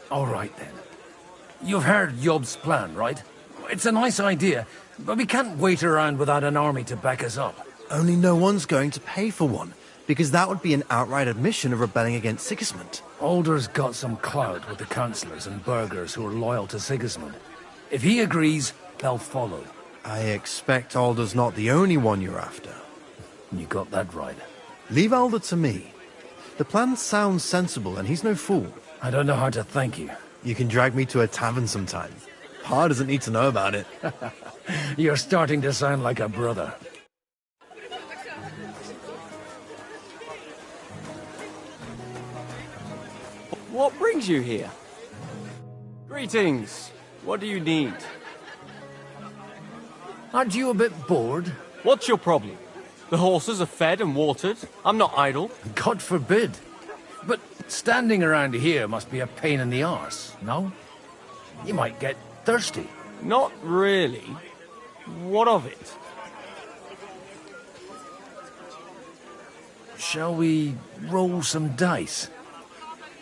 All right, then. You've heard Yob's plan, right? It's a nice idea, but we can't wait around without an army to back us up. Only no one's going to pay for one, because that would be an outright admission of rebelling against Sigismund. Alder's got some clout with the councillors and burghers who are loyal to Sigismund. If he agrees, they'll follow. I expect Alder's not the only one you're after. You got that right. Leave Alder to me. The plan sounds sensible, and he's no fool. I don't know how to thank you. You can drag me to a tavern sometime. Pa doesn't need to know about it. You're starting to sound like a brother. What brings you here? Greetings. What do you need? Aren't you a bit bored? What's your problem? The horses are fed and watered. I'm not idle. God forbid. But standing around here must be a pain in the arse, no? You might get thirsty. Not really. What of it? Shall we roll some dice?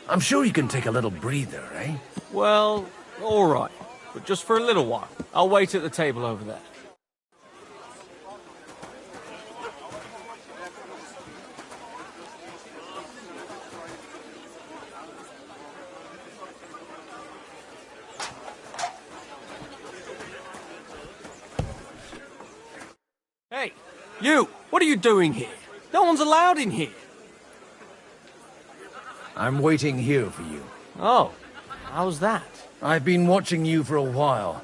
I'm sure you can take a little breather, eh? Well, all right. But just for a little while. I'll wait at the table over there. Hey, you! What are you doing here? No one's allowed in here. I'm waiting here for you. Oh, how's that? I've been watching you for a while,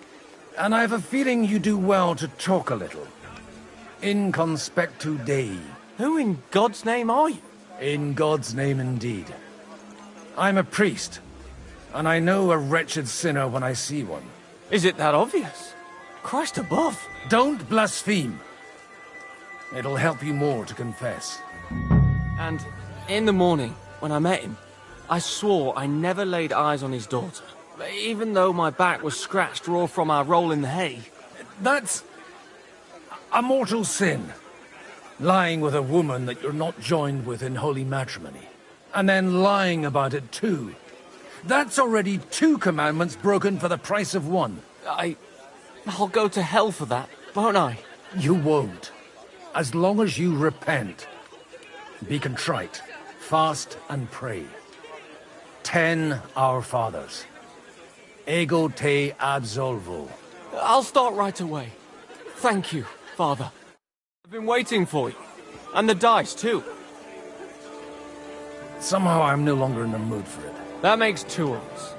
and I have a feeling you do well to talk a little. In conspectu Dei. Who in God's name are you? In God's name indeed. I'm a priest, and I know a wretched sinner when I see one. Is it that obvious? Christ above. Don't blaspheme. It'll help you more to confess. And in the morning, when I met him, I swore I never laid eyes on his daughter, even though my back was scratched raw from our roll in the hay. That's a mortal sin. Lying with a woman that you're not joined with in holy matrimony. And then lying about it too. That's already 2 commandments broken for the price of 1. I'll go to hell for that, won't I? You won't. As long as you repent. Be contrite, fast and pray. 10 Our Fathers. Ego te absolvo. I'll start right away. Thank you, Father. I've been waiting for you. And the dice, too. Somehow I'm no longer in the mood for it. That makes 2 of us.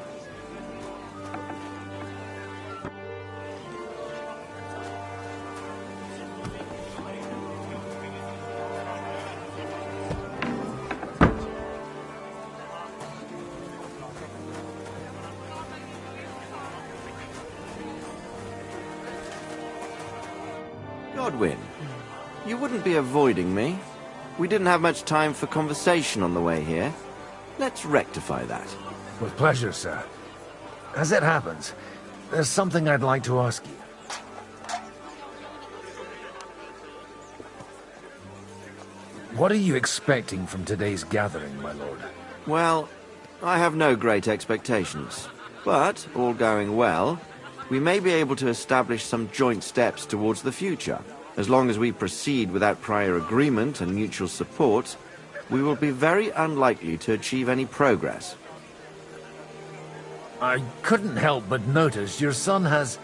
Godwin, you wouldn't be avoiding me. We didn't have much time for conversation on the way here. Let's rectify that. With pleasure, sir. As it happens, there's something I'd like to ask you. What are you expecting from today's gathering, my lord? Well, I have no great expectations. But, all going well, we may be able to establish some joint steps towards the future. As long as we proceed without prior agreement and mutual support, we will be very unlikely to achieve any progress. I couldn't help but notice your son has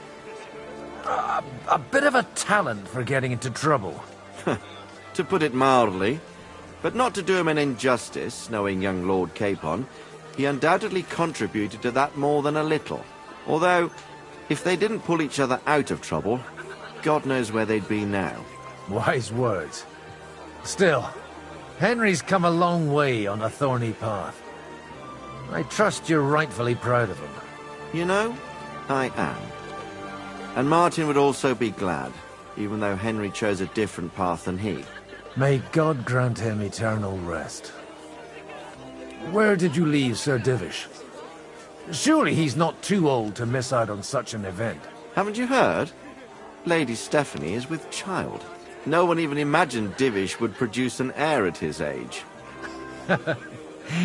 a bit of a talent for getting into trouble. To put it mildly, but not to do him an injustice, knowing young Lord Capon, he undoubtedly contributed to that more than a little. Although, if they didn't pull each other out of trouble, God knows where they'd be now. Wise words. Still, Henry's come a long way on a thorny path. I trust you're rightfully proud of him. You know, I am. And Martin would also be glad, even though Henry chose a different path than he. May God grant him eternal rest. Where did you leave Sir Divish? Surely he's not too old to miss out on such an event. Haven't you heard? Lady Stephanie is with child. No one even imagined Divish would produce an heir at his age.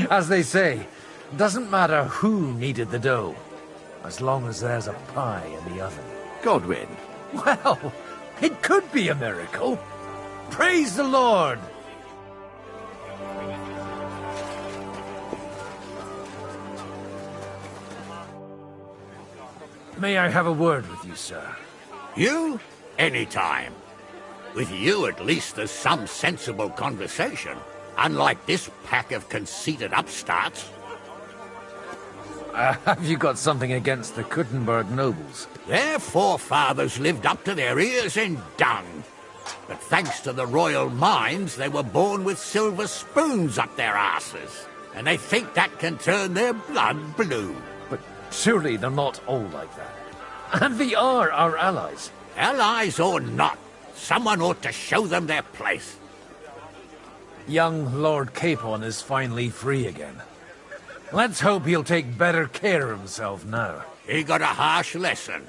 As they say, doesn't matter who kneaded the dough, as long as there's a pie in the oven. Godwin. Well, it could be a miracle. Praise the Lord! May I have a word with you, sir? You? Anytime. With you, at least, there's some sensible conversation. Unlike this pack of conceited upstarts. Have you got something against the Kuttenberg nobles? Their forefathers lived up to their ears in dung. But thanks to the royal mines, they were born with silver spoons up their asses. and they think that can turn their blood blue. But surely they're not all like that. And we are our allies. Allies or not, someone ought to show them their place. Young Lord Capon is finally free again. Let's hope he'll take better care of himself now. He got a harsh lesson,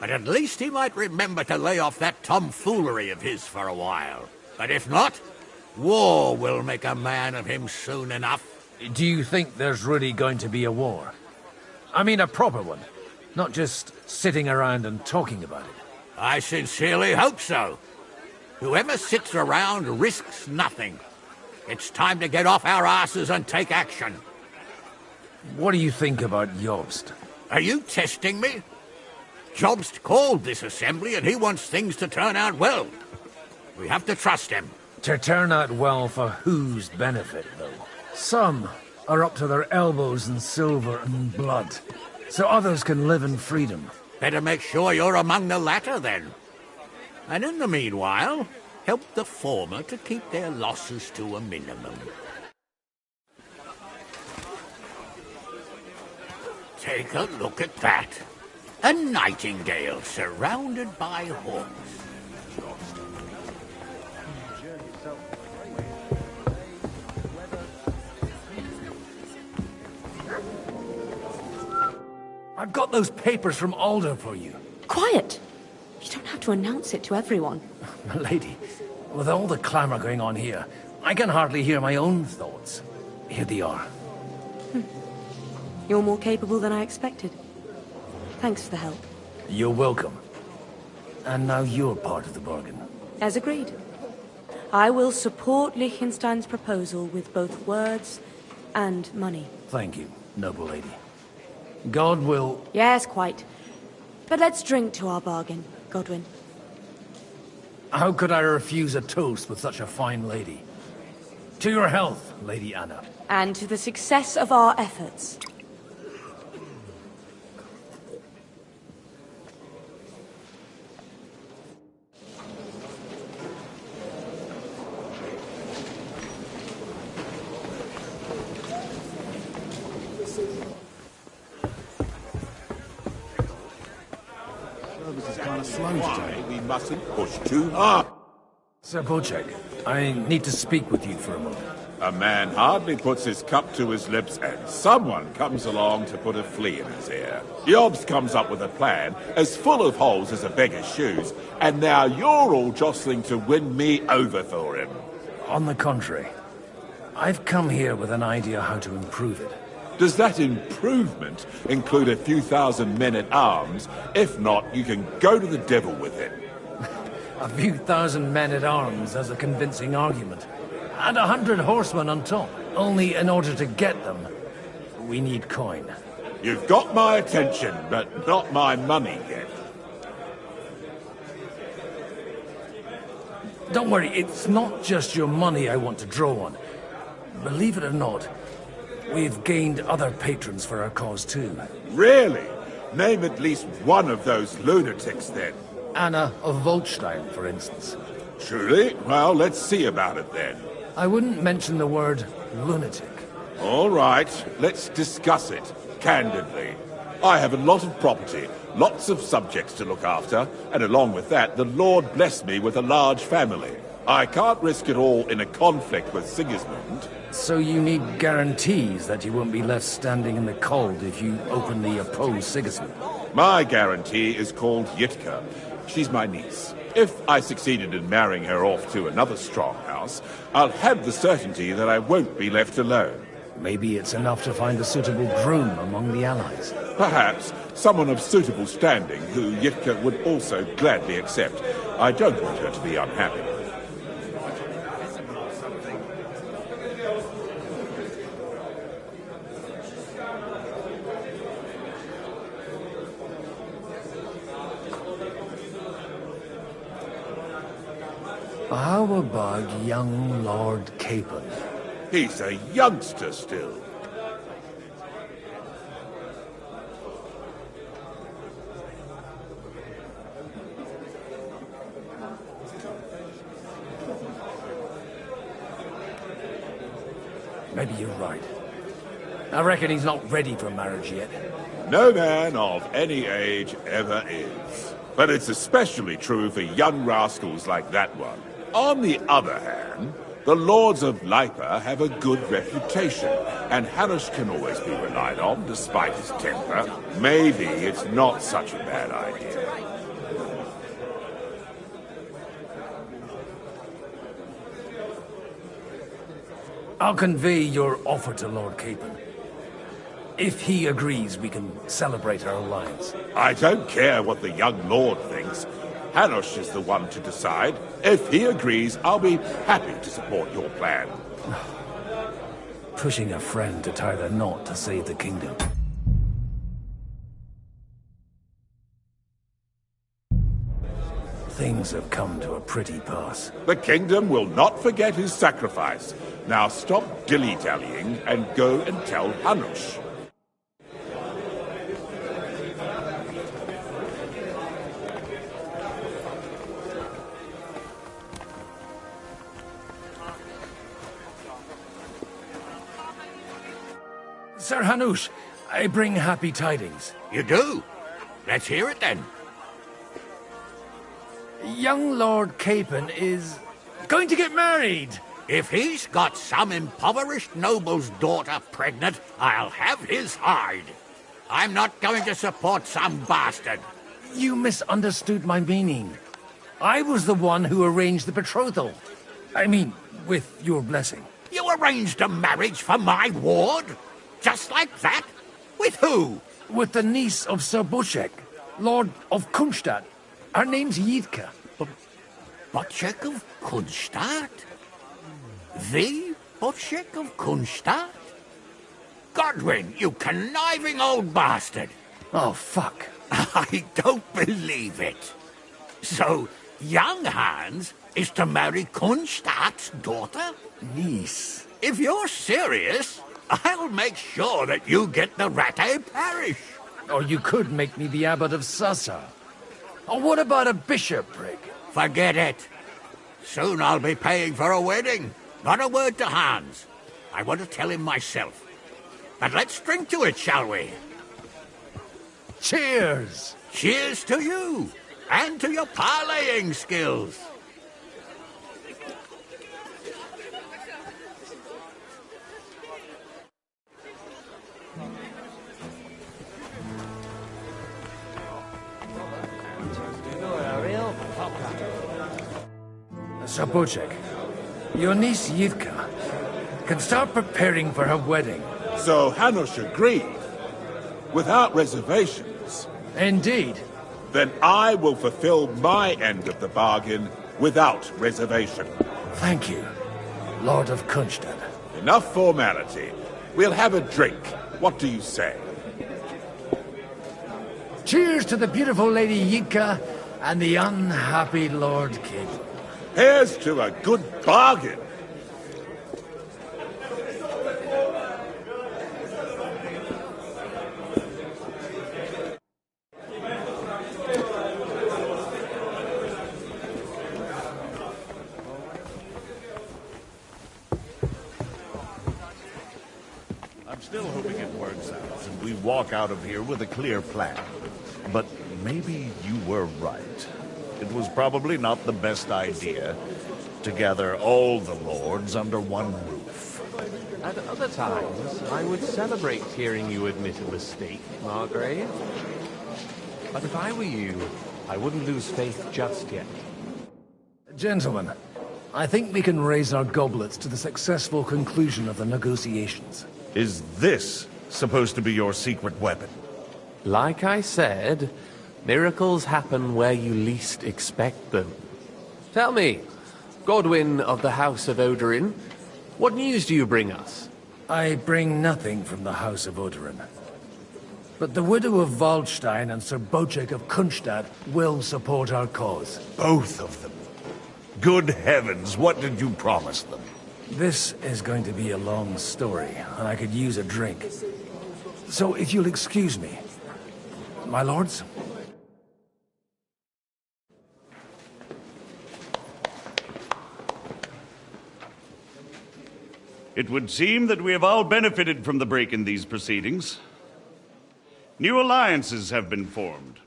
but at least he might remember to lay off that tomfoolery of his for a while. But if not, war will make a man of him soon enough. Do you think there's really going to be a war? I mean a proper one, not just sitting around and talking about it. I sincerely hope so. Whoever sits around risks nothing. It's time to get off our asses and take action. What do you think about Jobst? Are you testing me? Jobst called this assembly and he wants things to turn out well. We have to trust him. To turn out well for whose benefit, though? Some are up to their elbows in silver and blood, so others can live in freedom. Better make sure you're among the latter, then. And in the meanwhile, help the former to keep their losses to a minimum. Take a look at that. A nightingale surrounded by hawks. I've got those papers from Alder for you. Quiet! You don't have to announce it to everyone. Milady, with all the clamour going on here, I can hardly hear my own thoughts. Here they are. You're more capable than I expected. Thanks for the help. You're welcome. And now you're part of the bargain. As agreed. I will support Liechtenstein's proposal with both words and money. Thank you, noble lady. God will... Yes, quite. But let's drink to our bargain, Godwin. How could I refuse a toast with such a fine lady? To your health, Lady Anna. And to the success of our efforts. Service is kind of slow today. We mustn't push too hard. Sir Bocek, I need to speak with you for a moment. A man hardly puts his cup to his lips and someone comes along to put a flea in his ear. Jobst comes up with a plan as full of holes as a beggar's shoes, and now you're all jostling to win me over for him. On the contrary, I've come here with an idea how to improve it. Does that improvement include a few thousand men-at-arms? If not, you can go to the devil with it. A few thousand men-at-arms as a convincing argument. And 100 horsemen on top. Only in order to get them, we need coin. You've got my attention, but not my money yet. Don't worry, it's not just your money I want to draw on. Believe it or not, we've gained other patrons for our cause too. Really? Name at least one of those lunatics then. Anna of Volstein, for instance. Truly? Well, let's see about it then. I wouldn't mention the word lunatic. All right, let's discuss it, candidly. I have a lot of property, lots of subjects to look after, and along with that, the Lord blessed me with a large family. I can't risk it all in a conflict with Sigismund. So you need guarantees that you won't be left standing in the cold if you openly oppose Sigismund? My guarantee is called Yitka. She's my niece. If I succeeded in marrying her off to another strong house, I'll have the certainty that I won't be left alone. Maybe it's enough to find a suitable groom among the allies. Perhaps someone of suitable standing who Yitka would also gladly accept. I don't want her to be unhappy. How about young Lord Capon? He's a youngster still. Maybe you're right. I reckon he's not ready for marriage yet. No man of any age ever is. But it's especially true for young rascals like that one. On the other hand, the lords of Lipa have a good reputation, and Hanush can always be relied on despite his temper. Maybe it's not such a bad idea. I'll convey your offer to Lord Capon. If he agrees, we can celebrate our alliance. I don't care what the young lord thinks. Hanush is the one to decide. If he agrees, I'll be happy to support your plan. Pushing a friend to tie the knot to save the kingdom. Things have come to a pretty pass. The kingdom will not forget his sacrifice. Now stop dilly-dallying and go and tell Hanush. Sir Hanush, I bring happy tidings. You do? Let's hear it then. Young Lord Capon is going to get married. If he's got some impoverished noble's daughter pregnant, I'll have his hide. I'm not going to support some bastard. You misunderstood my meaning. I was the one who arranged the betrothal. I mean, with your blessing. You arranged a marriage for my ward? Just like that? With who? With the niece of Sir Bochek, Lord of Kunstadt. Her name's Yidka. Bochek of Kunstadt? The Bochek of Kunstadt? Godwin, you conniving old bastard! Oh, fuck. I don't believe it. So, young Hans is to marry Kunstadt's daughter? Niece. If you're serious, I'll make sure that you get the Rattay parish. Or you could make me the abbot of Sassa. Or what about a bishopric? Forget it. Soon I'll be paying for a wedding. Not a word to Hans. I want to tell him myself. But let's drink to it, shall we? Cheers! Cheers to you, and to your parleying skills. Sir Bochek, your niece Yivka can start preparing for her wedding. So Hanush agreed, without reservations. Indeed. Then I will fulfill my end of the bargain without reservation. Thank you, Lord of Kunstadt. Enough formality. We'll have a drink. What do you say? Cheers to the beautiful Lady Yidka and the unhappy Lord Capon. Here's to a good bargain. I'm still hoping it works out and we walk out of here with a clear plan. But maybe you were right. It was probably not the best idea to gather all the lords under one roof. At other times, I would celebrate hearing you admit a mistake, Margrave. But if I were you, I wouldn't lose faith just yet. Gentlemen, I think we can raise our goblets to the successful conclusion of the negotiations. Is this supposed to be your secret weapon? Like I said, miracles happen where you least expect them. Tell me, Godwin of the House of Odorin, what news do you bring us? I bring nothing from the House of Odorin. But the widow of Waldstein and Sir Bochek of Kunstadt will support our cause. Both of them? Good heavens, what did you promise them? This is going to be a long story, and I could use a drink. So if you'll excuse me, my lords? It would seem that we have all benefited from the break in these proceedings. New alliances have been formed.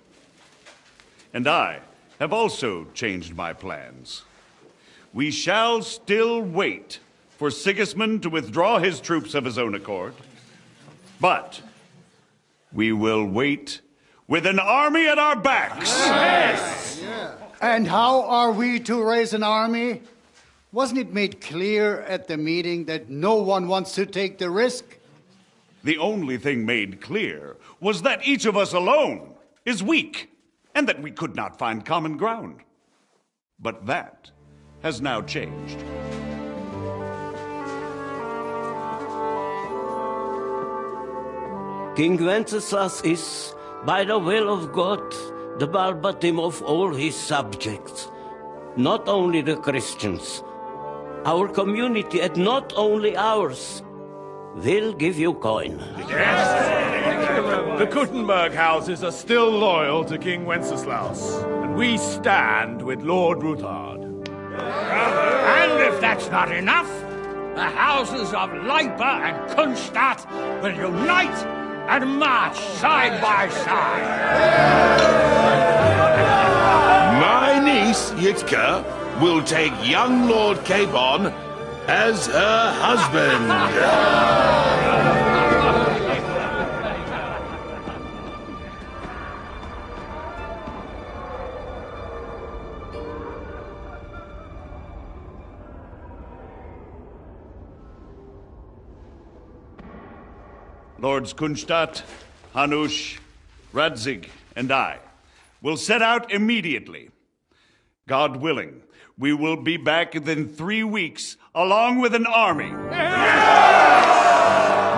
And I have also changed my plans. We shall still wait for Sigismund to withdraw his troops of his own accord. But we will wait with an army at our backs. Yes. And how are we to raise an army? Wasn't it made clear at the meeting that no one wants to take the risk? The only thing made clear was that each of us alone is weak, and that we could not find common ground. But that has now changed. King Wenceslas is, by the will of God, the Balbatim of all his subjects. Not only the Christians, our community, and not only ours, will give you coin. Yes! The Kuttenberg houses are still loyal to King Wenceslaus, and we stand with Lord Ruthard. And if that's not enough, the houses of Leipa and Kunstadt will unite and march side by side. My niece, Yitka, will take young Lord Capon as her husband. Lords Kunstadt, Hanush, Radzig, and I will set out immediately. God willing, we will be back within 3 weeks, along with an army.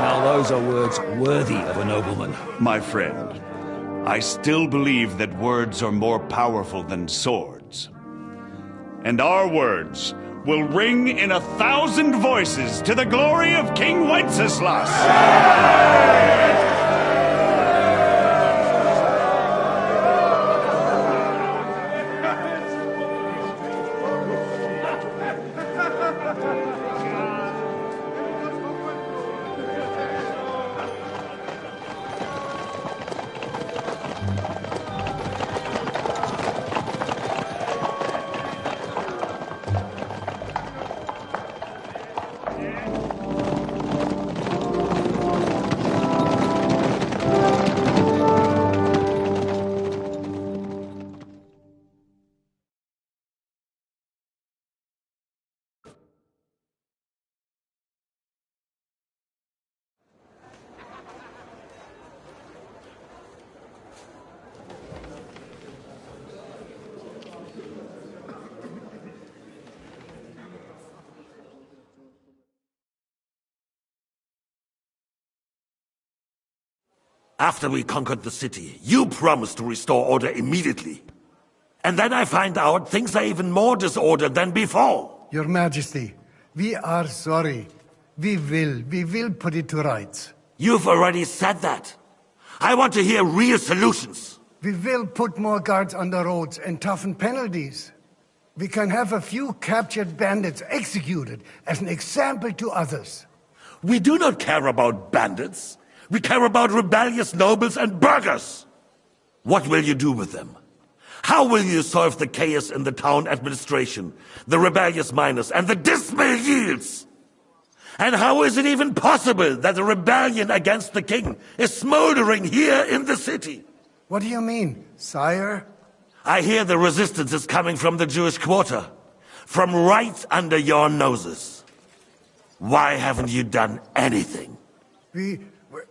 Now those are words worthy of a nobleman. My friend, I still believe that words are more powerful than swords. And our words will ring in 1,000 voices to the glory of King Wenceslas. After we conquered the city, you promised to restore order immediately. And then I find out things are even more disordered than before. Your Majesty, we are sorry. We will put it to rights. You've already said that. I want to hear real solutions. We will put more guards on the roads and toughen penalties. We can have a few captured bandits executed as an example to others. We do not care about bandits. We care about rebellious nobles and burghers. What will you do with them? How will you solve the chaos in the town administration, the rebellious miners, and the dismal yields? And how is it even possible that a rebellion against the king is smoldering here in the city? What do you mean, sire? I hear the resistance is coming from the Jewish quarter, from right under your noses. Why haven't you done anything?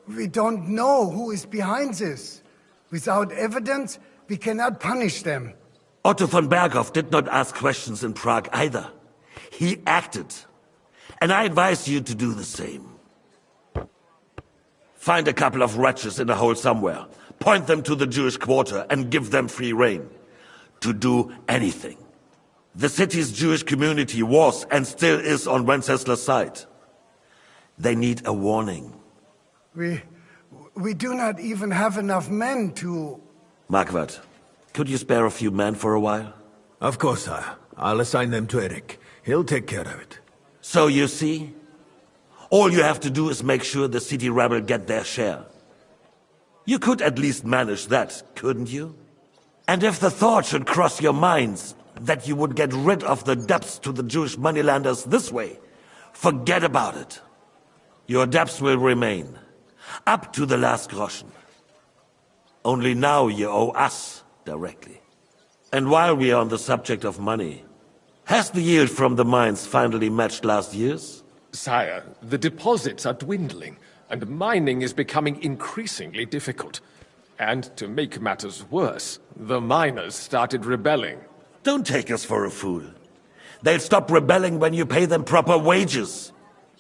We don't know who is behind this. Without evidence, we cannot punish them. Otto von Berghoff did not ask questions in Prague either. He acted. And I advise you to do the same. Find a couple of wretches in a hole somewhere, point them to the Jewish quarter, and give them free rein to do anything. The city's Jewish community was and still is on Wenceslas' side. They need a warning. We do not even have enough men to... Marquardt, could you spare a few men for a while? Of course, sire. I'll assign them to Eric. He'll take care of it. So you see, All you have to do is make sure the city rabble get their share. You could at least manage that, couldn't you? And if the thought should cross your minds that you would get rid of the debts to the Jewish moneylenders this way, forget about it. Your debts will remain, up to the last groschen. Only now you owe us directly. And while we are on the subject of money, has the yield from the mines finally matched last year's? Sire, the deposits are dwindling, and mining is becoming increasingly difficult. And to make matters worse, the miners started rebelling. Don't take us for a fool. They'll stop rebelling when you pay them proper wages.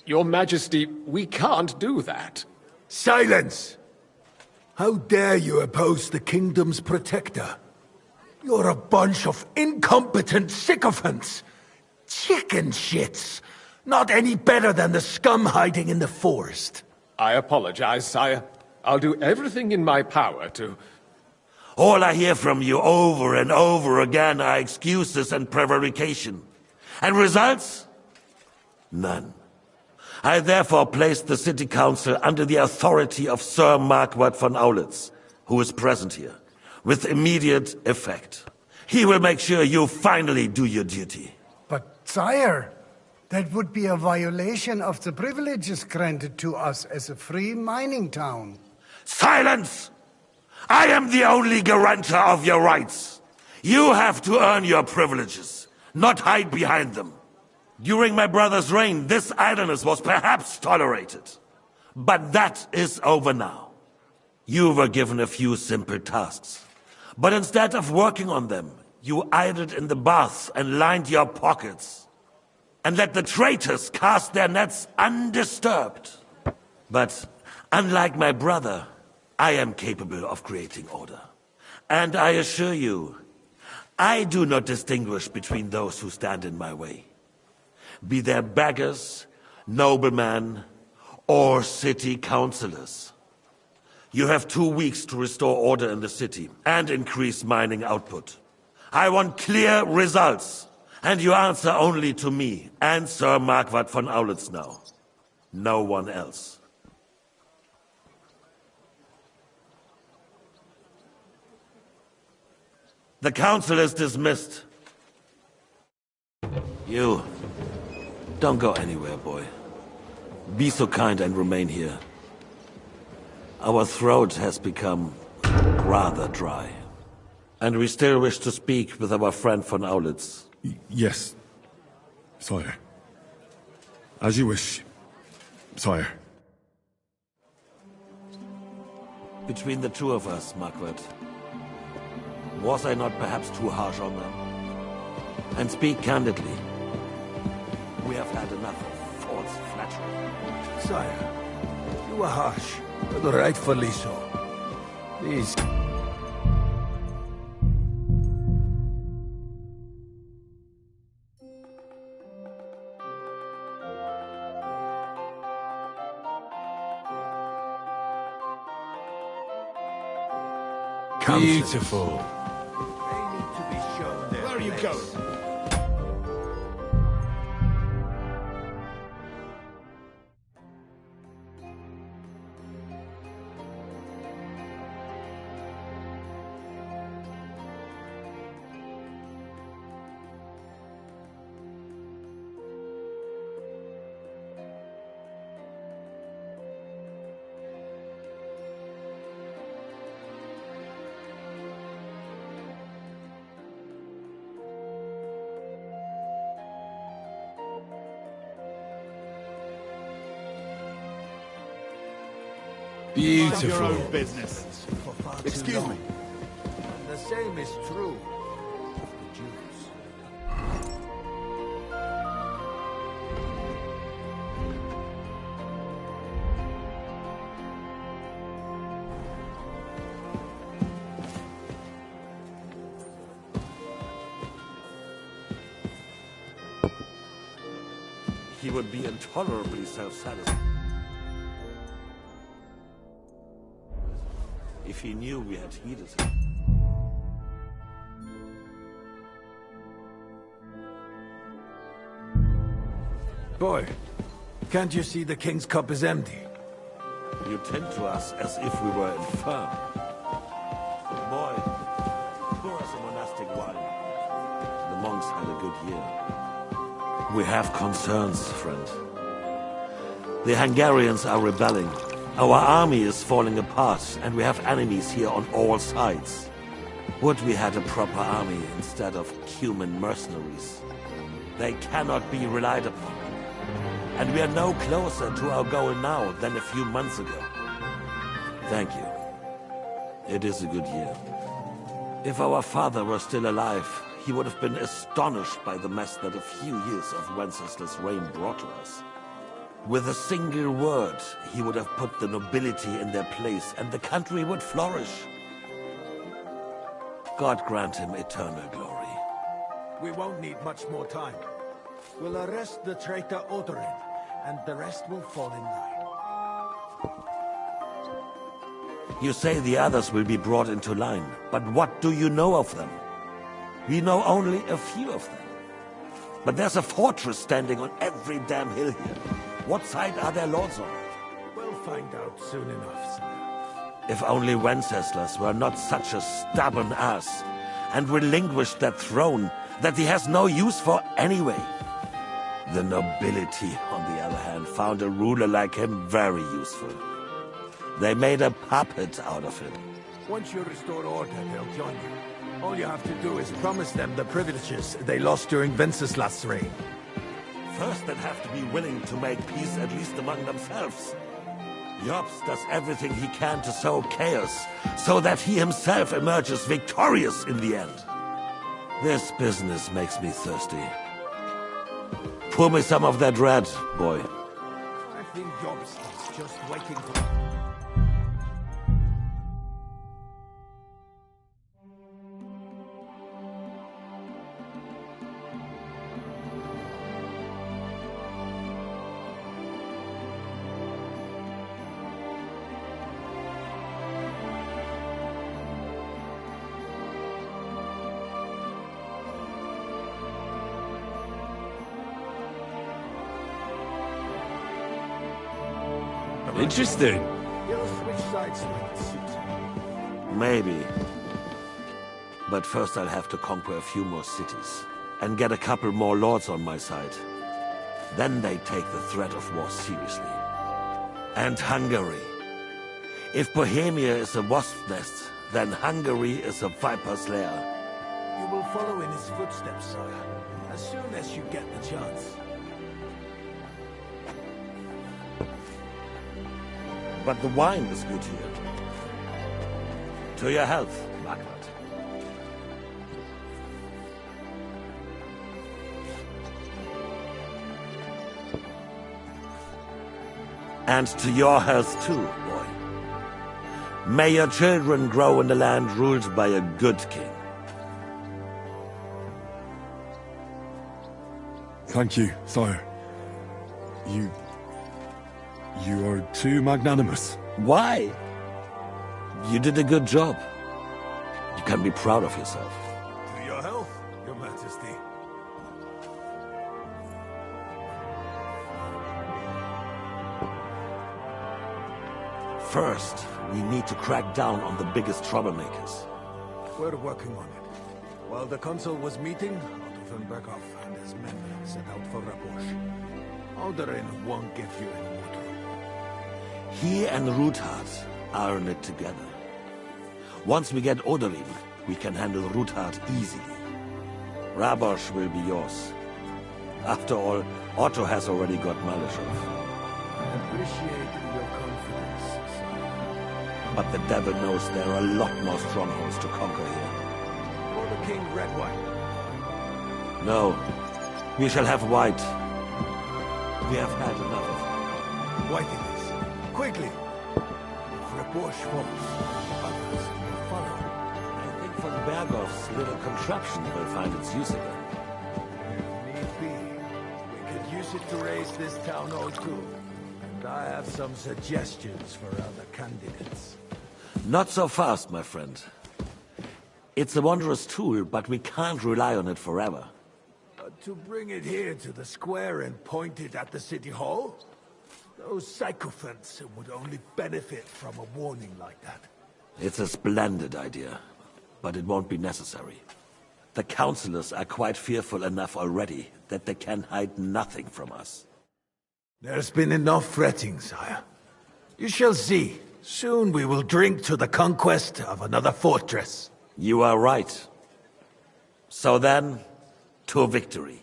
Your Majesty, we can't do that. Silence! How dare you oppose the kingdom's protector? You're a bunch of incompetent sycophants! Chicken shits! Not any better than the scum hiding in the forest. I apologize, sire. I'll do everything in my power to... All I hear from you over and over again are excuses and prevarication. And results? None. I therefore placed the city council under the authority of Sir Marquardt von Aulitz, who is present here, with immediate effect. He will make sure you finally do your duty. But, sire, that would be a violation of the privileges granted to us as a free mining town. Silence! I am the only guarantor of your rights. You have to earn your privileges, not hide behind them. During my brother's reign, this idleness was perhaps tolerated. But that is over now. You were given a few simple tasks. But instead of working on them, you idled in the baths and lined your pockets. And let the traitors cast their nets undisturbed. But unlike my brother, I am capable of creating order. And I assure you, I do not distinguish between those who stand in my way. Be they beggars, noblemen, or city councillors. You have 2 weeks to restore order in the city and increase mining output. I want clear results, and you answer only to me and Sir Marquardt von Aulitz now. No one else. The council is dismissed. You, don't go anywhere, boy. Be so kind and remain here. Our throat has become rather dry. And we still wish to speak with our friend von Aulitz. Yes, sire. As you wish, sire. Between the two of us, Marquardt, was I not perhaps too harsh on them? And speak candidly. We have had enough of false flattery. Sire, you are harsh, but rightfully so. These... Beautiful. Where are you going? Beautiful. Your own business. Excuse me. The same is true of the Jews. He would be intolerably self-satisfied if he knew we had heeded him. Boy, Can't you see the king's cup is empty? You tend to us as if we were infirm. Boy, pour us a monastic wine. The monks had a good year. We have concerns, friend. The Hungarians are rebelling. Our army is falling apart, and we have enemies here on all sides. Would we had a proper army instead of human mercenaries? They cannot be relied upon. And we are no closer to our goal now than a few months ago. Thank you. It is a good year. If our father were still alive, he would have been astonished by the mess that a few years of Wenceslas' reign brought to us. With a single word, he would have put the nobility in their place, and the country would flourish. God grant him eternal glory. We won't need much more time. We'll arrest the traitor Odorin, and the rest will fall in line. You say the others will be brought into line, but what do you know of them? We know only a few of them. But there's a fortress standing on every damn hill here. What side are their lords on? We'll find out soon enough, sire. If only Wenceslas were not such a stubborn ass, and relinquished that throne that he has no use for anyway. The nobility, on the other hand, found a ruler like him very useful. They made a puppet out of him. Once you restore order, they'll join you. All you have to do is promise them the privileges they lost during Wenceslas' reign. First, they'd have to be willing to make peace at least among themselves. Jobs does everything he can to sow chaos, so that he himself emerges victorious in the end. This business makes me thirsty. Pour me some of that red, boy. I think Jobs is just waiting for... Interesting. You'll switch sides when it suits you. Maybe. But first I'll have to conquer a few more cities, and get a couple more lords on my side. Then they take the threat of war seriously. And Hungary. If Bohemia is a wasp's nest, then Hungary is a viper's lair. You will follow in his footsteps, sire, as soon as you get the chance. But the wine is good here. To your health, Margaret. And to your health too, boy. May your children grow in a land ruled by a good king. Thank you, sire. You are too magnanimous. Why? You did a good job. You can be proud of yourself. To your health, your majesty. First, we need to crack down on the biggest troublemakers. We're working on it. While the consul was meeting, Otto von Berghoff and his men set out for Rabosch. Alderin won't give you any more trouble. He and Ruthard are in it together. Once we get Odorin, we can handle Ruthard easily. Rabosch will be yours. After all, Otto has already got Malishov. I appreciate your confidence, sire. But the devil knows there are a lot more strongholds to conquer here. For the king, red wine. No, we shall have white. We have had enough of it. White it is. Quickly! If Rabosch falls, others will follow. I think von Berghoff's little contraption will find its use again. If need be, we could use it to raise this town all too. And I have some suggestions for other candidates. Not so fast, my friend. It's a wondrous tool, but we can't rely on it forever. To bring it here to the square and point it at the city hall? Those sycophants would only benefit from a warning like that. It's a splendid idea, but it won't be necessary. The councillors are quite fearful enough already that they can hide nothing from us. There's been enough fretting, sire. You shall see. Soon we will drink to the conquest of another fortress. You are right. So then, to victory.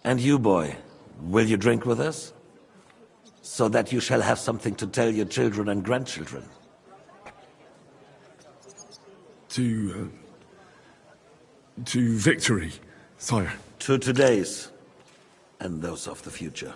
And you, boy, will you drink with us? So that you shall have something to tell your children and grandchildren. To victory, sire. To today's, and those of the future.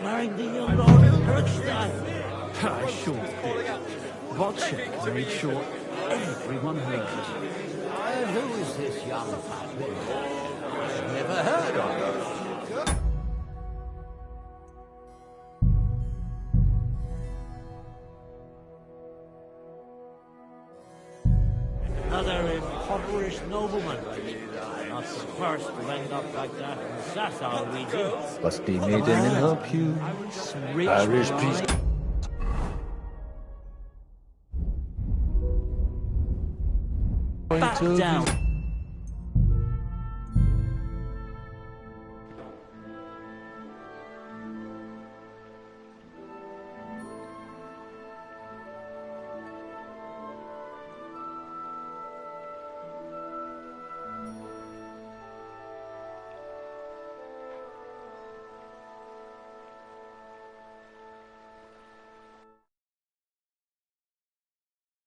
Mind the young Lord Herkstein. I sure did. Wojciech made sure everyone heard. Who is this young puppy? I've never heard of him. Another impoverished nobleman. Not the first to end up like that in Sasau region. Was die Medien help you? Irish peace. Back down.